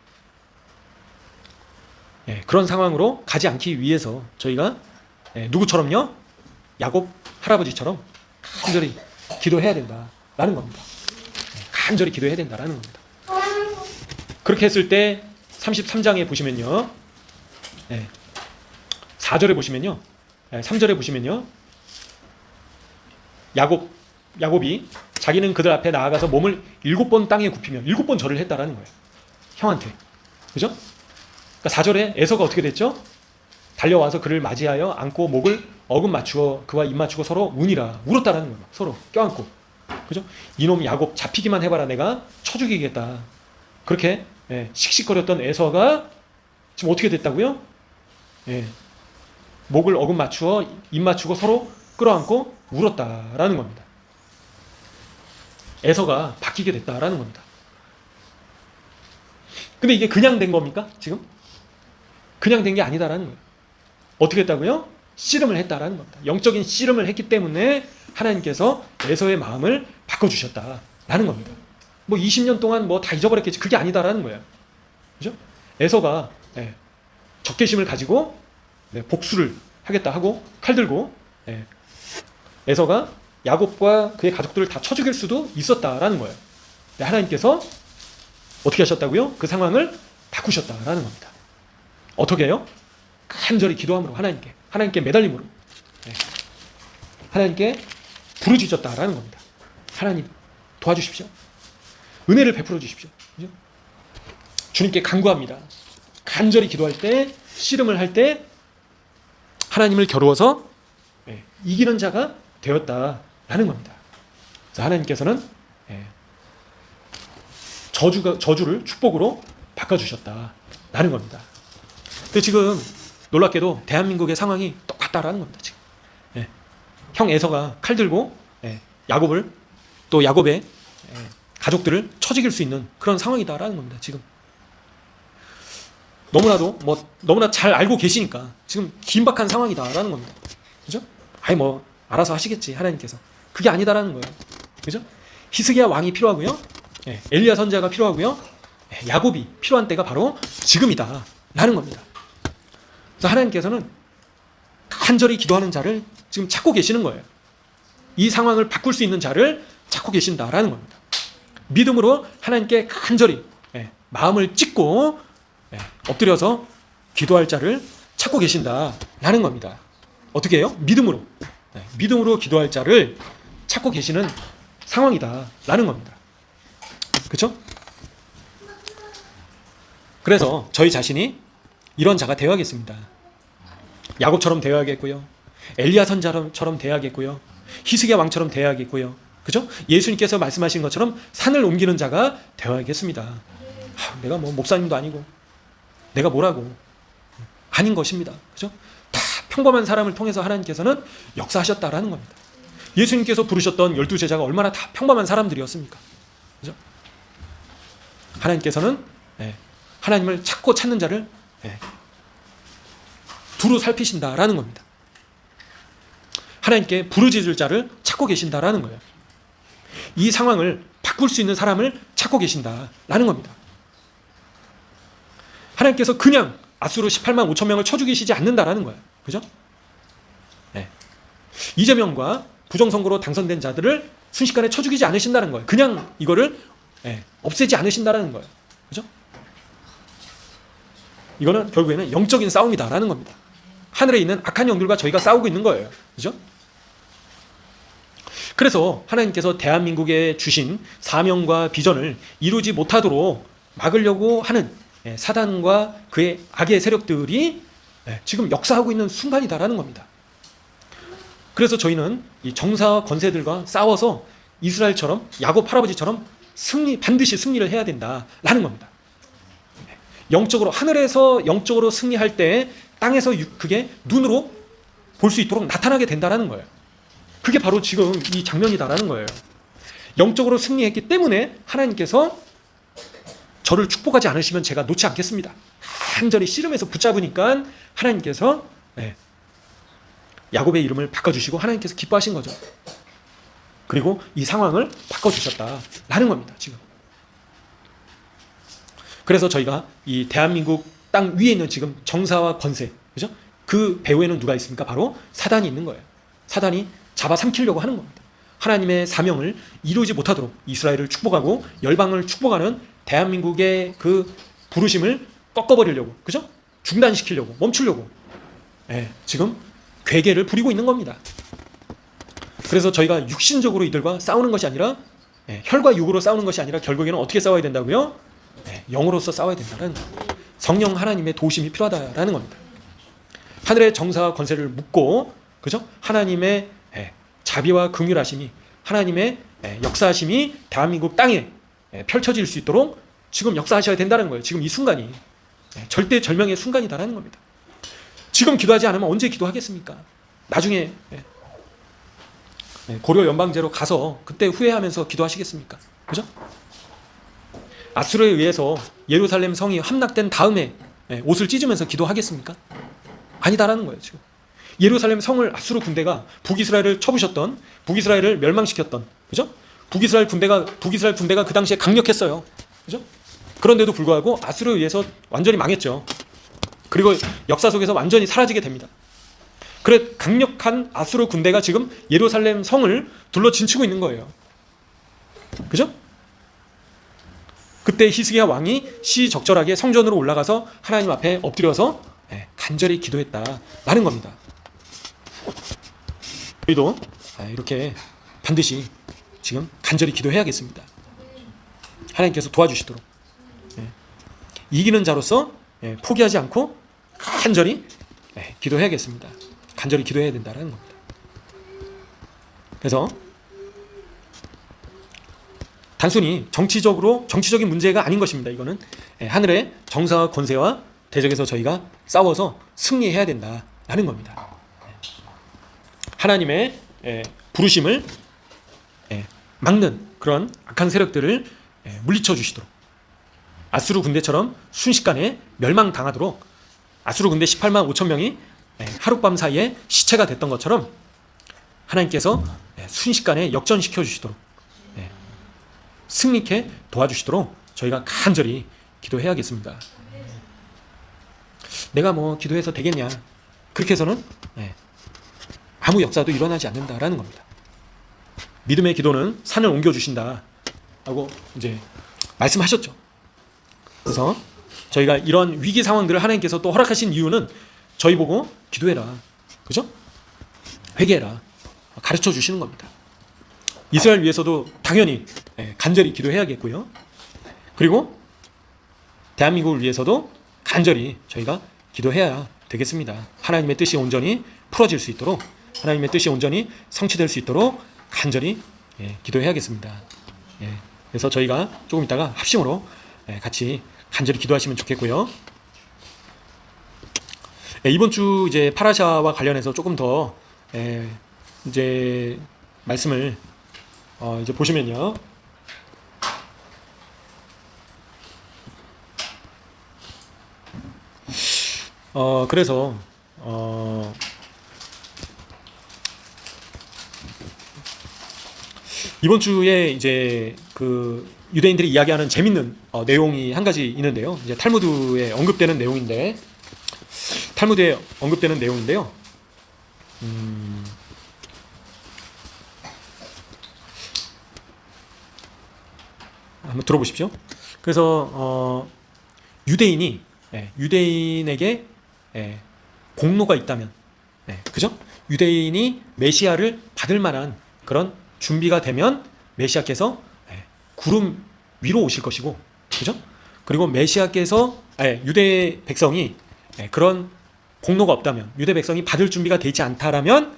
그런 상황으로 가지 않기 위해서 저희가 누구처럼요? 야곱 할아버지처럼 간절히 기도해야 된다라는 겁니다. 간절히 기도해야 된다라는 겁니다. 그렇게 했을 때 33장에 보시면요, 4절에 보시면요, 3절에 보시면요, 야곱이 자기는 그들 앞에 나아가서 몸을 7번 땅에 굽히며 7번 절을 했다라는 거예요, 형한테. 그죠? 그러니까 4절에 에서가 어떻게 됐죠? 달려와서 그를 맞이하여 안고 목을 어금 맞추어 그와 입 맞추고 서로 울었다라는 거예요. 서로 껴안고. 그죠? 이놈 야곱 잡히기만 해봐라, 내가 쳐 죽이겠다. 그렇게 씩씩거렸던 에서가 지금 어떻게 됐다고요? 목을 어금 맞추어 입 맞추고 서로 끌어안고 울었다라는 겁니다. 에서가 바뀌게 됐다라는 겁니다. 근데 이게 그냥 된 겁니까? 지금? 그냥 된 게 아니다라는 거예요. 어떻게 했다고요? 씨름을 했다라는 겁니다. 영적인 씨름을 했기 때문에 하나님께서 에서의 마음을 바꿔주셨다라는 겁니다. 뭐 20년 동안 뭐 다 잊어버렸겠지, 그게 아니다라는 거예요. 그죠? 에서가 적개심을 가지고 복수를 하겠다 하고 칼 들고 에서가 야곱과 그의 가족들을 다 쳐 죽일 수도 있었다라는 거예요. 하나님께서 어떻게 하셨다고요? 그 상황을 바꾸셨다라는 겁니다. 어떻게 해요? 간절히 기도함으로 하나님께 매달림으로 하나님께 부르짖었다라는 겁니다. 하나님 도와주십시오. 은혜를 베풀어 주십시오. 그죠? 주님께 간구합니다. 간절히 기도할 때, 씨름을 할 때 하나님을 겨루어서 이기는 자가 되었다라는 겁니다. 그래서 하나님께서는 저주를 축복으로 바꿔주셨다라는 겁니다. 근데 지금 놀랍게도 대한민국의 상황이 똑같다라는 겁니다. 지금 형 에서가 칼 들고 야곱을 또 야곱의 가족들을 쳐 죽일 수 있는 그런 상황이다라는 겁니다. 지금 너무나 잘 알고 계시니까 지금 긴박한 상황이다라는 겁니다. 그죠? 알아서 하시겠지 하나님께서. 그게 아니다라는 거예요. 그죠? 히스기야 왕이 필요하고요. 엘리야 선지자가 필요하고요. 야곱이 필요한 때가 바로 지금이다라는 겁니다. 그래서 하나님께서는 간절히 기도하는 자를 지금 찾고 계시는 거예요. 이 상황을 바꿀 수 있는 자를 찾고 계신다라는 겁니다. 믿음으로 하나님께 간절히 마음을 찢고 엎드려서 기도할 자를 찾고 계신다라는 겁니다. 어떻게 해요? 믿음으로 기도할 자를 찾고 계시는 상황이다라는 겁니다. 그렇죠? 그래서 저희 자신이 이런 자가 되어야겠습니다. 야곱처럼 되어야겠고요. 엘리야 선지자처럼 되어야겠고요. 히스기야 왕처럼 되어야겠고요. 그죠? 예수님께서 말씀하신 것처럼 산을 옮기는 자가 되어야겠습니다. 내가 목사님도 아니고 내가 뭐라고 아닌 것입니다. 그죠? 다 평범한 사람을 통해서 하나님께서는 역사하셨다라는 겁니다. 예수님께서 부르셨던 12제자가 얼마나 다 평범한 사람들이었습니까? 그죠? 하나님께서는 하나님을 찾는 자를 두루 살피신다라는 겁니다. 하나님께 부르짖을 자를 찾고 계신다라는 거예요. 이 상황을 바꿀 수 있는 사람을 찾고 계신다라는 겁니다. 하나님께서 그냥 아수르 18만 5천 명을 쳐 죽이시지 않는다라는 거예요. 그죠? 이재명과 부정선거로 당선된 자들을 순식간에 쳐 죽이지 않으신다는 거예요. 그냥 이거를 없애지 않으신다라는 거예요. 그죠? 이거는 결국에는 영적인 싸움이다라는 겁니다. 하늘에 있는 악한 영들과 저희가 싸우고 있는 거예요. 그죠? 그래서 하나님께서 대한민국에 주신 사명과 비전을 이루지 못하도록 막으려고 하는 사단과 그의 악의 세력들이 지금 역사하고 있는 순간이다라는 겁니다. 그래서 저희는 이 정사와 권세들과 싸워서 이스라엘처럼 야곱 할아버지처럼 반드시 승리를 해야 된다라는 겁니다. 영적으로 하늘에서 영적으로 승리할 때 땅에서 그게 눈으로 볼 수 있도록 나타나게 된다라는 거예요. 그게 바로 지금 이 장면이다라는 거예요. 영적으로 승리했기 때문에 하나님께서 저를 축복하지 않으시면 제가 놓지 않겠습니다. 간절히 씨름해서 붙잡으니까 하나님께서 야곱의 이름을 바꿔주시고 하나님께서 기뻐하신 거죠. 그리고 이 상황을 바꿔주셨다라는 겁니다. 지금. 그래서 저희가 이 대한민국 땅 위에 있는 지금 정사와 권세, 그죠? 그 배후에는 누가 있습니까? 바로 사단이 있는 거예요. 사단이 잡아삼키려고 하는 겁니다. 하나님의 사명을 이루지 못하도록 이스라엘을 축복하고 열방을 축복하는 대한민국의 그 부르심을 꺾어버리려고, 그죠? 중단시키려고, 멈추려고 지금 괴계를 부리고 있는 겁니다. 그래서 저희가 육신적으로 이들과 싸우는 것이 아니라 혈과 육으로 싸우는 것이 아니라 결국에는 어떻게 싸워야 된다고요? 영으로서 싸워야 된다는 겁니다. 성령 하나님의 도우심이 필요하다라는 겁니다. 하늘의 정사와 권세를 묻고, 그죠? 하나님의 자비와 긍휼하심이, 하나님의 역사하심이 대한민국 땅에 펼쳐질 수 있도록 지금 역사하셔야 된다는 거예요. 지금 이 순간이 절대절명의 순간이다라는 겁니다. 지금 기도하지 않으면 언제 기도하겠습니까? 나중에 고려 연방제로 가서 그때 후회하면서 기도하시겠습니까? 그죠? 아수르에 의해서 예루살렘 성이 함락된 다음에 옷을 찢으면서 기도하겠습니까? 아니다라는 거예요. 지금 예루살렘 성을 아수르 군대가 북이스라엘을 쳐부셨던, 북이스라엘을 멸망시켰던, 그죠? 북이스라엘 군대가 그 당시에 강력했어요. 그죠? 그런데도 불구하고 아수르에 의해서 완전히 망했죠. 그리고 역사 속에서 완전히 사라지게 됩니다. 그래 강력한 아수르 군대가 지금 예루살렘 성을 둘러 진치고 있는 거예요. 그죠? 그때 히스기야 왕이 시적절하게 성전으로 올라가서 하나님 앞에 엎드려서 간절히 기도했다라는 겁니다. 저희도 이렇게 반드시 지금 간절히 기도해야겠습니다. 하나님께서 도와주시도록 이기는 자로서 포기하지 않고 간절히 기도해야겠습니다. 간절히 기도해야 된다는 겁니다. 그래서 단순히 정치적인 문제가 아닌 것입니다. 이거는 하늘의 정사와 권세와 대적에서 저희가 싸워서 승리해야 된다라는 겁니다. 하나님의 부르심을 막는 그런 악한 세력들을 물리쳐 주시도록, 아수르 군대처럼 순식간에 멸망당하도록, 아수르 군대 18만 5천 명이 하룻밤 사이에 시체가 됐던 것처럼 하나님께서 순식간에 역전시켜 주시도록, 승리케 도와주시도록 저희가 간절히 기도해야겠습니다. 내가 뭐 기도해서 되겠냐, 그렇게 해서는 아무 역사도 일어나지 않는다라는 겁니다. 믿음의 기도는 산을 옮겨주신다 라고 이제 말씀하셨죠. 그래서 저희가 이런 위기 상황들을 하나님께서 또 허락하신 이유는 저희 보고 기도해라, 그죠? 회개해라 가르쳐 주시는 겁니다. 이스라엘 위해서도 당연히 간절히 기도해야겠고요. 그리고 대한민국을 위해서도 간절히 저희가 기도해야 되겠습니다. 하나님의 뜻이 온전히 풀어질 수 있도록, 하나님의 뜻이 온전히 성취될 수 있도록 간절히 기도해야겠습니다. 그래서 저희가 조금 있다가 합심으로 같이 간절히 기도하시면 좋겠고요. 이번 주 이제 파라샤와 관련해서 조금 더 이제 말씀을 이제 보시면요. 그래서 이번 주에 이제 그 유대인들이 이야기하는 재밌는 내용이 한 가지 있는데요. 이제 탈무드에 언급되는 내용인데요. 한번 들어보십시오. 그래서 유대인에게 공로가 있다면, 그죠? 유대인이 메시아를 받을 만한 그런 준비가 되면 메시아께서 구름 위로 오실 것이고, 그죠? 그리고 메시아께서 유대 백성이 그런 공로가 없다면, 유대 백성이 받을 준비가 되지 않다라면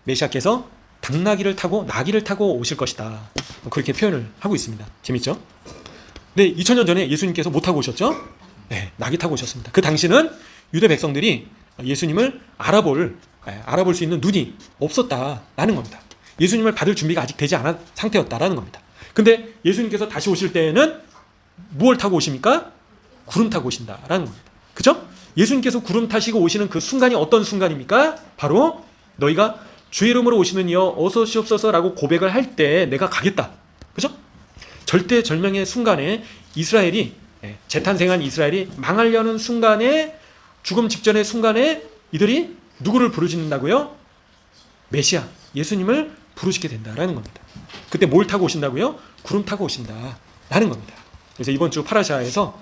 메시아께서 당나귀를 타고 나귀를 타고 오실 것이다. 그렇게 표현을 하고 있습니다. 재밌죠? 근데 2000년 전에 예수님께서 못 타고 오셨죠? 나귀 타고 오셨습니다. 그 당시는 유대 백성들이 예수님을 알아볼 수 있는 눈이 없었다라는 겁니다. 예수님을 받을 준비가 아직 되지 않은 상태였다라는 겁니다. 근데 예수님께서 다시 오실 때에는 무엇을 타고 오십니까? 구름 타고 오신다라는 겁니다. 그죠? 예수님께서 구름 타시고 오시는 그 순간이 어떤 순간입니까? 바로 너희가 주의 이름으로 오시는 이여 어서 오시옵소서라고 고백을 할 때 내가 가겠다. 그죠? 절대절명의 순간에 이스라엘이, 재탄생한 이스라엘이 망하려는 순간에, 죽음 직전의 순간에 이들이 누구를 부르짖는다고요? 메시아, 예수님을 부르시게 된다라는 겁니다. 그때 뭘 타고 오신다고요? 구름 타고 오신다라는 겁니다. 그래서 이번 주 파라샤에서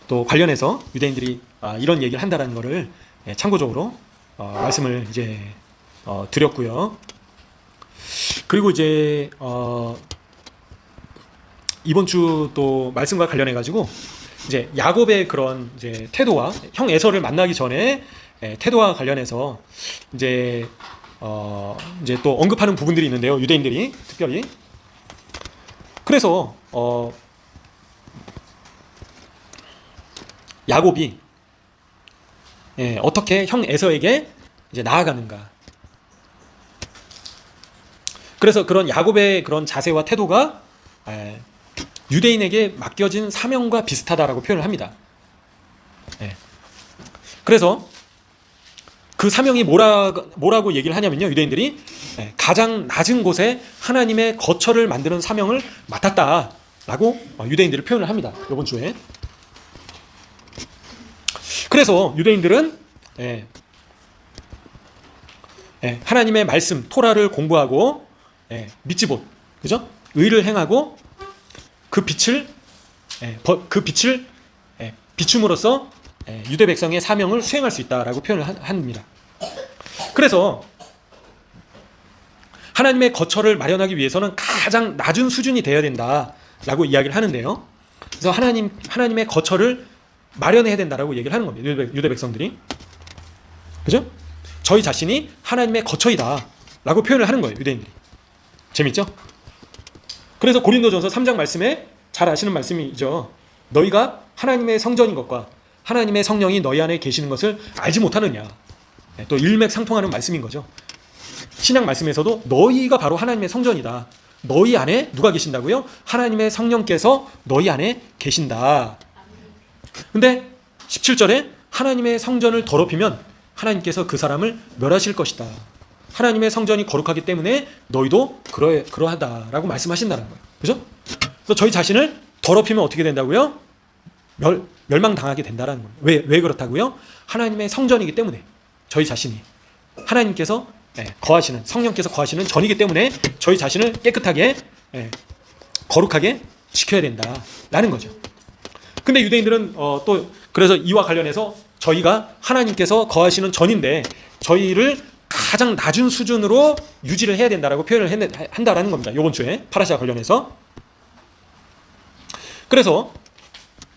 또 관련해서 유대인들이 이런 얘기를 한다라는 것을 참고적으로 말씀을 이제 드렸고요. 그리고 이제 이번 주 또 말씀과 관련해 가지고 이제 야곱의 그런 이제 태도와 형 에서를 만나기 전에 태도와 관련해서 이제 또 언급하는 부분들이 있는데요. 유대인들이 특별히. 그래서 야곱이 어떻게 형 에서에게 이제 나아가는가. 그래서 그런 야곱의 그런 자세와 태도가 유대인에게 맡겨진 사명과 비슷하다라고 표현을 합니다. 그래서 그 사명이 뭐라고 얘기를 하냐면요. 유대인들이 가장 낮은 곳에 하나님의 거처를 만드는 사명을 맡았다라고 유대인들을 표현을 합니다. 이번 주에. 그래서 유대인들은 하나님의 말씀 토라를 공부하고 미tzvot, 그죠? 의를 행하고 그 빛을 비춤으로써 유대 백성의 사명을 수행할 수 있다라고 표현을 합니다. 그래서 하나님의 거처를 마련하기 위해서는 가장 낮은 수준이 되어야 된다라고 이야기를 하는데요. 그래서 하나님의 거처를 마련해야 된다라고 얘기를 하는 겁니다. 유대 백성들이. 그죠? 저희 자신이 하나님의 거처이다라고 표현을 하는 거예요. 유대인들이. 재밌죠? 그래서 고린도전서 3장 말씀에 잘 아시는 말씀이죠. 너희가 하나님의 성전인 것과 하나님의 성령이 너희 안에 계시는 것을 알지 못하느냐. 또 일맥상통하는 말씀인 거죠. 신약 말씀에서도 너희가 바로 하나님의 성전이다. 너희 안에 누가 계신다고요? 하나님의 성령께서 너희 안에 계신다. 근데 17절에 하나님의 성전을 더럽히면 하나님께서 그 사람을 멸하실 것이다. 하나님의 성전이 거룩하기 때문에 너희도 그러하다라고 말씀하신다는 거예요. 그죠? 그래서 저희 자신을 더럽히면 어떻게 된다고요? 멸망당하게 된다라는 거예요. 왜 그렇다고요? 하나님의 성전이기 때문에 저희 자신이 하나님께서 거하시는 성령께서 거하시는 전이기 때문에 저희 자신을 깨끗하게 거룩하게 지켜야 된다라는 거죠. 근데 유대인들은 또 그래서 이와 관련해서 저희가 하나님께서 거하시는 전인데 저희를 가장 낮은 수준으로 유지를 해야 된다라고 표현을 한다라는 겁니다. 이번 주에 파라샤 관련해서. 그래서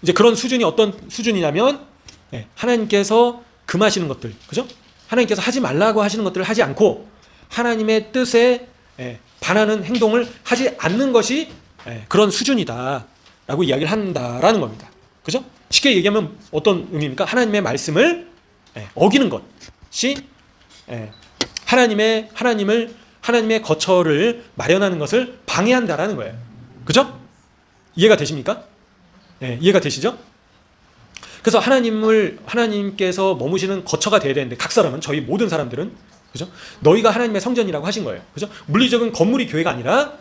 이제 그런 수준이 어떤 수준이냐면 하나님께서 금하시는 것들, 그죠? 하나님께서 하지 말라고 하시는 것들을 하지 않고 하나님의 뜻에 반하는 행동을 하지 않는 것이 그런 수준이다라고 이야기를 한다라는 겁니다. 그죠? 쉽게 얘기하면 어떤 의미입니까? 하나님의 말씀을 어기는 것이 하나님의 거처를 마련하는 것을 방해한다라는 거예요. 그죠? 이해가 되십니까? 이해가 되시죠? 그래서 하나님께서 머무시는 거처가 되어야 되는데 각 사람은 저희 모든 사람들은 그죠? 너희가 하나님의 성전이라고 하신 거예요. 그죠? 물리적인 건물이 교회가 아니라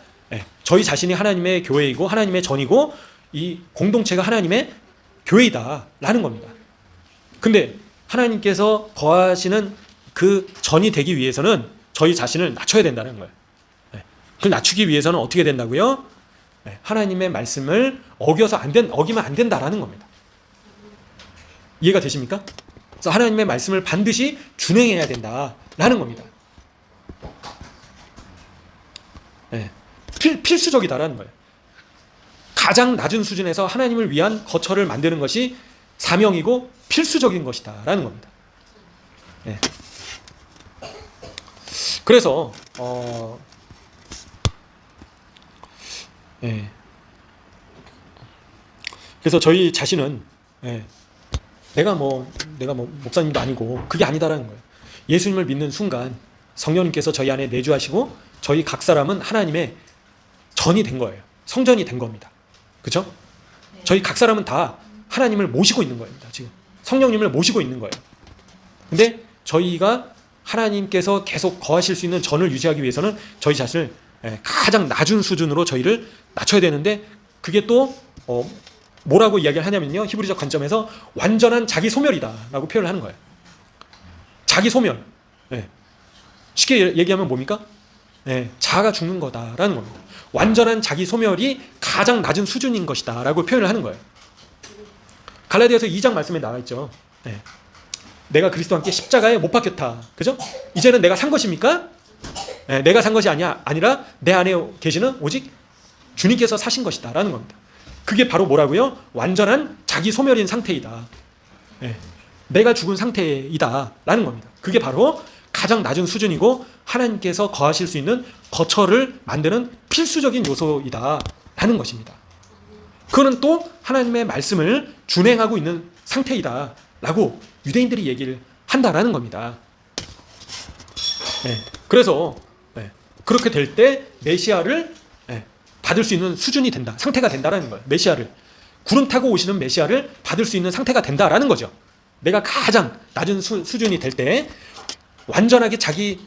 저희 자신이 하나님의 교회이고 하나님의 전이고 이 공동체가 하나님의 교회이다라는 겁니다. 근데 하나님께서 거하시는 그 전이 되기 위해서는 저희 자신을 낮춰야 된다는 거예요. 그걸 낮추기 위해서는 어떻게 된다고요? 하나님의 말씀을 어기면 안 된다라는 겁니다. 이해가 되십니까? 그래서 하나님의 말씀을 반드시 준행해야 된다라는 겁니다. 필수적이다라는 거예요. 가장 낮은 수준에서 하나님을 위한 거처를 만드는 것이 사명이고 필수적인 것이다라는 겁니다. 그래서 그래서 저희 자신은 내가 목사님도 아니고 그게 아니다라는 거예요. 예수님을 믿는 순간 성령님께서 저희 안에 내주하시고 저희 각 사람은 하나님의 전이 된 거예요. 성전이 된 겁니다. 그렇죠? 저희 각 사람은 다 하나님을 모시고 있는 겁니다. 지금 성령님을 모시고 있는 거예요. 근데 저희가 하나님께서 계속 거하실 수 있는 전을 유지하기 위해서는 저희 자신을 가장 낮은 수준으로 저희를 낮춰야 되는데 그게 또 뭐라고 이야기를 하냐면요. 히브리적 관점에서 완전한 자기 소멸이다라고 표현을 하는 거예요. 자기 소멸. 쉽게 얘기하면 뭡니까? 자아가 죽는 거다라는 겁니다. 완전한 자기 소멸이 가장 낮은 수준인 것이다라고 표현을 하는 거예요. 갈라디아서 2장 말씀에 나와 있죠. 내가 그리스도와 함께 십자가에 못 박혔다. 그죠? 이제는 내가 산 것입니까? 내가 산 것이 아니라 내 안에 계시는 오직 주님께서 사신 것이다 라는 겁니다. 그게 바로 뭐라고요? 완전한 자기 소멸인 상태이다. 내가 죽은 상태이다 라는 겁니다. 그게 바로 가장 낮은 수준이고 하나님께서 거하실 수 있는 거처를 만드는 필수적인 요소이다 라는 것입니다. 그거는 또 하나님의 말씀을 준행하고 있는 상태이다 라고 유대인들이 얘기를 한다라는 겁니다. 그래서 그렇게 될 때 메시아를 받을 수 있는 수준이 된다, 상태가 된다라는 거예요. 메시아를 구름 타고 오시는 메시아를 받을 수 있는 상태가 된다라는 거죠. 내가 가장 낮은 수준이 될 때 완전하게 자기가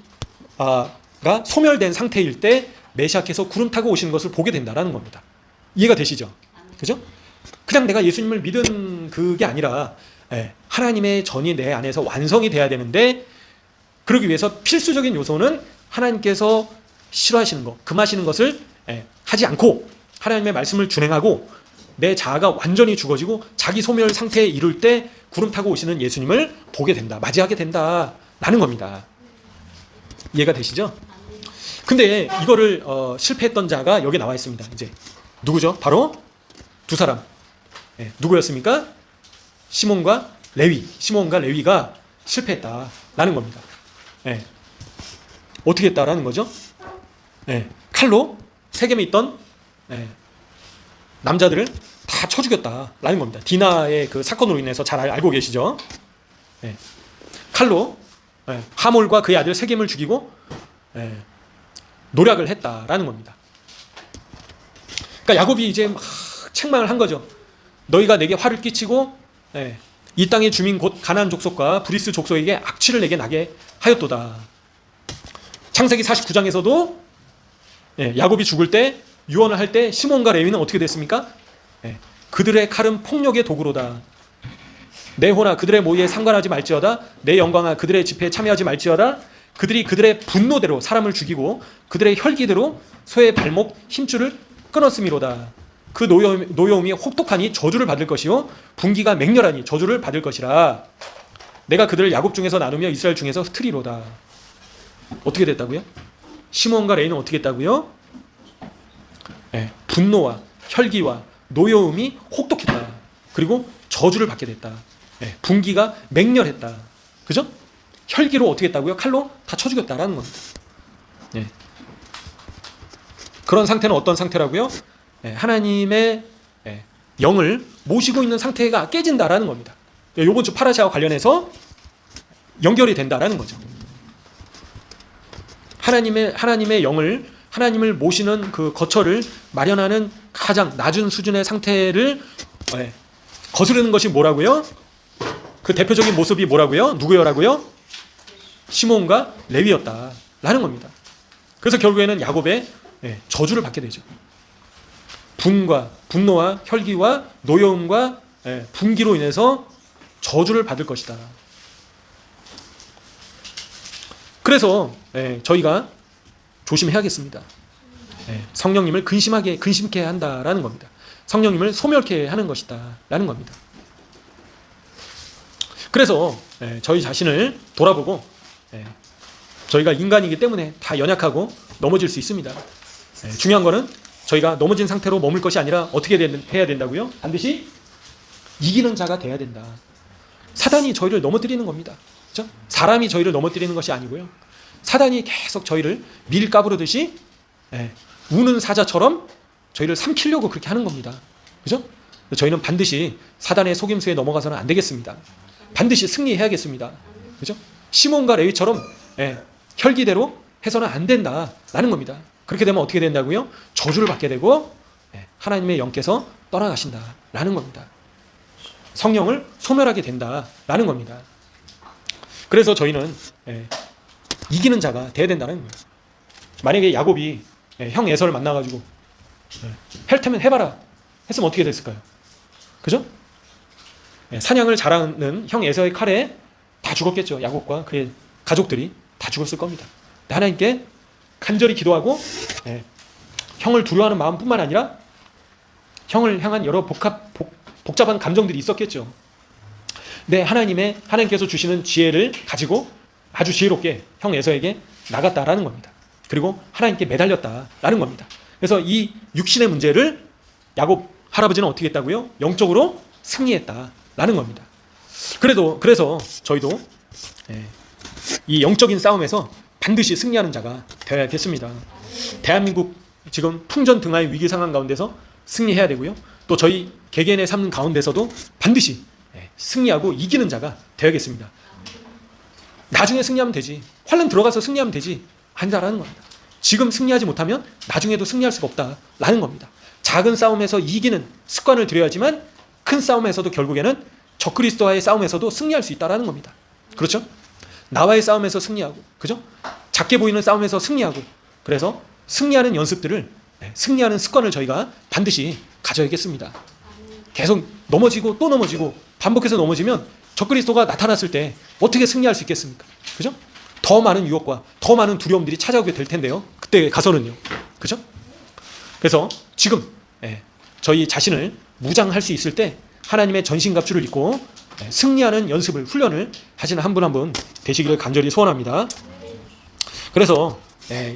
소멸된 상태일 때 메시아께서 구름 타고 오시는 것을 보게 된다라는 겁니다. 이해가 되시죠? 그죠? 그냥 내가 예수님을 믿은 그게 아니라 하나님의 전이 내 안에서 완성이 돼야 되는데 그러기 위해서 필수적인 요소는 하나님께서 싫어하시는 것, 금하시는 것을 하지 않고 하나님의 말씀을 준행하고 내 자아가 완전히 죽어지고 자기 소멸 상태에 이룰 때 구름 타고 오시는 예수님을 보게 된다. 맞이하게 된다. 라는 겁니다. 이해가 되시죠? 근데 이거를 실패했던 자가 여기 나와 있습니다. 이제 누구죠? 바로 두 사람. 누구였습니까? 시몬과 레위. 시몬과 레위가 실패했다라는 겁니다. 어떻게 했다라는 거죠? 칼로 세겜에 있던 남자들을 다 쳐 죽였다라는 겁니다. 디나의 그 사건으로 인해서 잘 알고 계시죠? 칼로 하몰과 그의 아들 세겜을 죽이고 노략을 했다라는 겁니다. 그러니까 야곱이 이제 막 책망을 한 거죠. 너희가 내게 화를 끼치고 이 땅의 주민 곧 가나안 족속과 브리스 족속에게 악취를 내게 나게 하였도다. 창세기 49장에서도 야곱이 죽을 때 유언을 할 때 시몬과 레위는 어떻게 됐습니까? 그들의 칼은 폭력의 도구로다. 내 호나 그들의 모의에 상관하지 말지어다. 내 영광아 그들의 집회에 참여하지 말지어다. 그들이 그들의 분노대로 사람을 죽이고 그들의 혈기대로 소의 발목 힘줄을 끊었음이로다. 그 노여움이 혹독하니 저주를 받을 것이요 분기가 맹렬하니 저주를 받을 것이라. 내가 그들을 야곱 중에서 나누며 이스라엘 중에서 흩으리로다. 어떻게 됐다고요? 시몬과 레위는 어떻게 했다고요? 분노와 혈기와 노여움이 혹독했다. 그리고 저주를 받게 됐다. 분기가 맹렬했다. 그죠? 혈기로 어떻게 했다고요? 칼로 다 쳐 죽였다라는 겁니다. 그런 상태는 어떤 상태라고요? 하나님의 영을 모시고 있는 상태가 깨진다라는 겁니다. 이번 주 파라샤와 관련해서 연결이 된다라는 거죠. 하나님의 영을 하나님을 모시는 그 거처를 마련하는 가장 낮은 수준의 상태를 거스르는 것이 뭐라고요? 그 대표적인 모습이 뭐라고요? 누구여라고요? 시몬과 레위였다라는 겁니다. 그래서 결국에는 야곱의 저주를 받게 되죠. 분노와 혈기와 노여움과 분기로 인해서 저주를 받을 것이다. 그래서 저희가 조심해야겠습니다. 성령님을 근심케 한다라는 겁니다. 성령님을 소멸케 하는 것이다 라는 겁니다. 그래서 저희 자신을 돌아보고 저희가 인간이기 때문에 다 연약하고 넘어질 수 있습니다. 중요한 거는 저희가 넘어진 상태로 머물 것이 아니라 어떻게 해야 된다고요? 반드시 이기는 자가 돼야 된다. 사단이 저희를 넘어뜨리는 겁니다. 그렇죠? 사람이 저희를 넘어뜨리는 것이 아니고요. 사단이 계속 저희를 밀 까부르듯이 우는 사자처럼 저희를 삼키려고 그렇게 하는 겁니다. 그죠? 저희는 반드시 사단의 속임수에 넘어가서는 안 되겠습니다. 반드시 승리해야겠습니다. 그죠? 시몬과 레위처럼 혈기대로 해서는 안 된다라는 겁니다. 그렇게 되면 어떻게 된다고요? 저주를 받게 되고 하나님의 영께서 떠나가신다라는 겁니다. 성령을 소멸하게 된다라는 겁니다. 그래서 저희는 이기는 자가 돼야 된다는 거예요. 만약에 야곱이 형 에서를 만나가지고 할 테면 해봐라 했으면 어떻게 됐을까요? 그죠? 사냥을 잘하는 형 에서의 칼에 다 죽었겠죠. 야곱과 그의 가족들이 다 죽었을 겁니다. 하나님께 간절히 기도하고 형을 두려워하는 마음뿐만 아니라 형을 향한 여러 복잡한 감정들이 있었겠죠. 하나님께서 주시는 지혜를 가지고 아주 지혜롭게 형 에서에게 나갔다라는 겁니다. 그리고 하나님께 매달렸다라는 겁니다. 그래서 이 육신의 문제를 야곱 할아버지는 어떻게 했다고요? 영적으로 승리했다라는 겁니다. 그래서 저희도 이 영적인 싸움에서 반드시 승리하는 자가 되어야겠습니다. 대한민국 지금 풍전등화의 위기 상황 가운데서 승리해야 되고요. 또 저희 개개인의 삶 가운데서도 반드시 승리하고 이기는 자가 되어야겠습니다. 나중에 승리하면 되지. 환난 들어가서 승리하면 되지. 한다라는 겁니다. 지금 승리하지 못하면 나중에도 승리할 수가 없다라는 겁니다. 작은 싸움에서 이기는 습관을 들여야지만 큰 싸움에서도 결국에는 적그리스도와의 싸움에서도 승리할 수 있다라는 겁니다. 그렇죠? 나와의 싸움에서 승리하고, 그죠? 작게 보이는 싸움에서 승리하고, 그래서 승리하는 연습들을, 승리하는 습관을 저희가 반드시 가져야겠습니다. 계속 넘어지고 또 넘어지고 반복해서 넘어지면 적그리스도가 나타났을 때 어떻게 승리할 수 있겠습니까? 그죠? 더 많은 유혹과 더 많은 두려움들이 찾아오게 될 텐데요. 그때 가서는요. 그죠? 그래서 지금 저희 자신을 무장할 수 있을 때 하나님의 전신갑주를 입고 승리하는 연습을 훈련을 하시는 한 분 한 분 되시기를 간절히 소원합니다. 그래서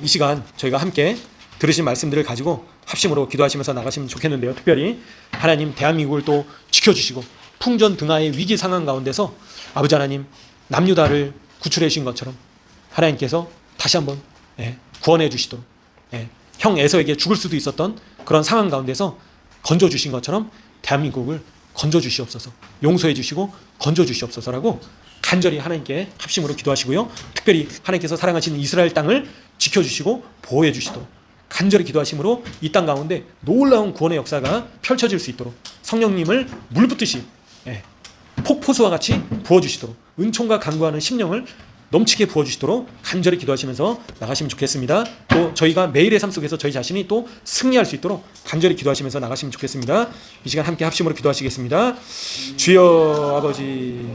이 시간 저희가 함께 들으신 말씀들을 가지고 합심으로 기도하시면서 나가시면 좋겠는데요. 특별히 하나님 대한민국을 또 지켜주시고 풍전등화의 위기 상황 가운데서 아버지 하나님 남유다를 구출해 주신 것처럼 하나님께서 다시 한번 구원해 주시도록 형 에서에게 죽을 수도 있었던 그런 상황 가운데서 건져 주신 것처럼 대한민국을 건져 주시옵소서, 용서해 주시고 건져 주시옵소서라고 간절히 하나님께 합심으로 기도하시고요. 특별히 하나님께서 사랑하시는 이스라엘 땅을 지켜주시고 보호해 주시도록 간절히 기도하심으로 이 땅 가운데 놀라운 구원의 역사가 펼쳐질 수 있도록 성령님을 물붓듯이 폭포수와 같이 부어주시도록 은총과 간구하는 심령을 넘치게 부어주시도록 간절히 기도하시면서 나가시면 좋겠습니다. 또 저희가 매일의 삶 속에서 저희 자신이 또 승리할 수 있도록 간절히 기도하시면서 나가시면 좋겠습니다. 이 시간 함께 합심으로 기도하시겠습니다. 주여 아버지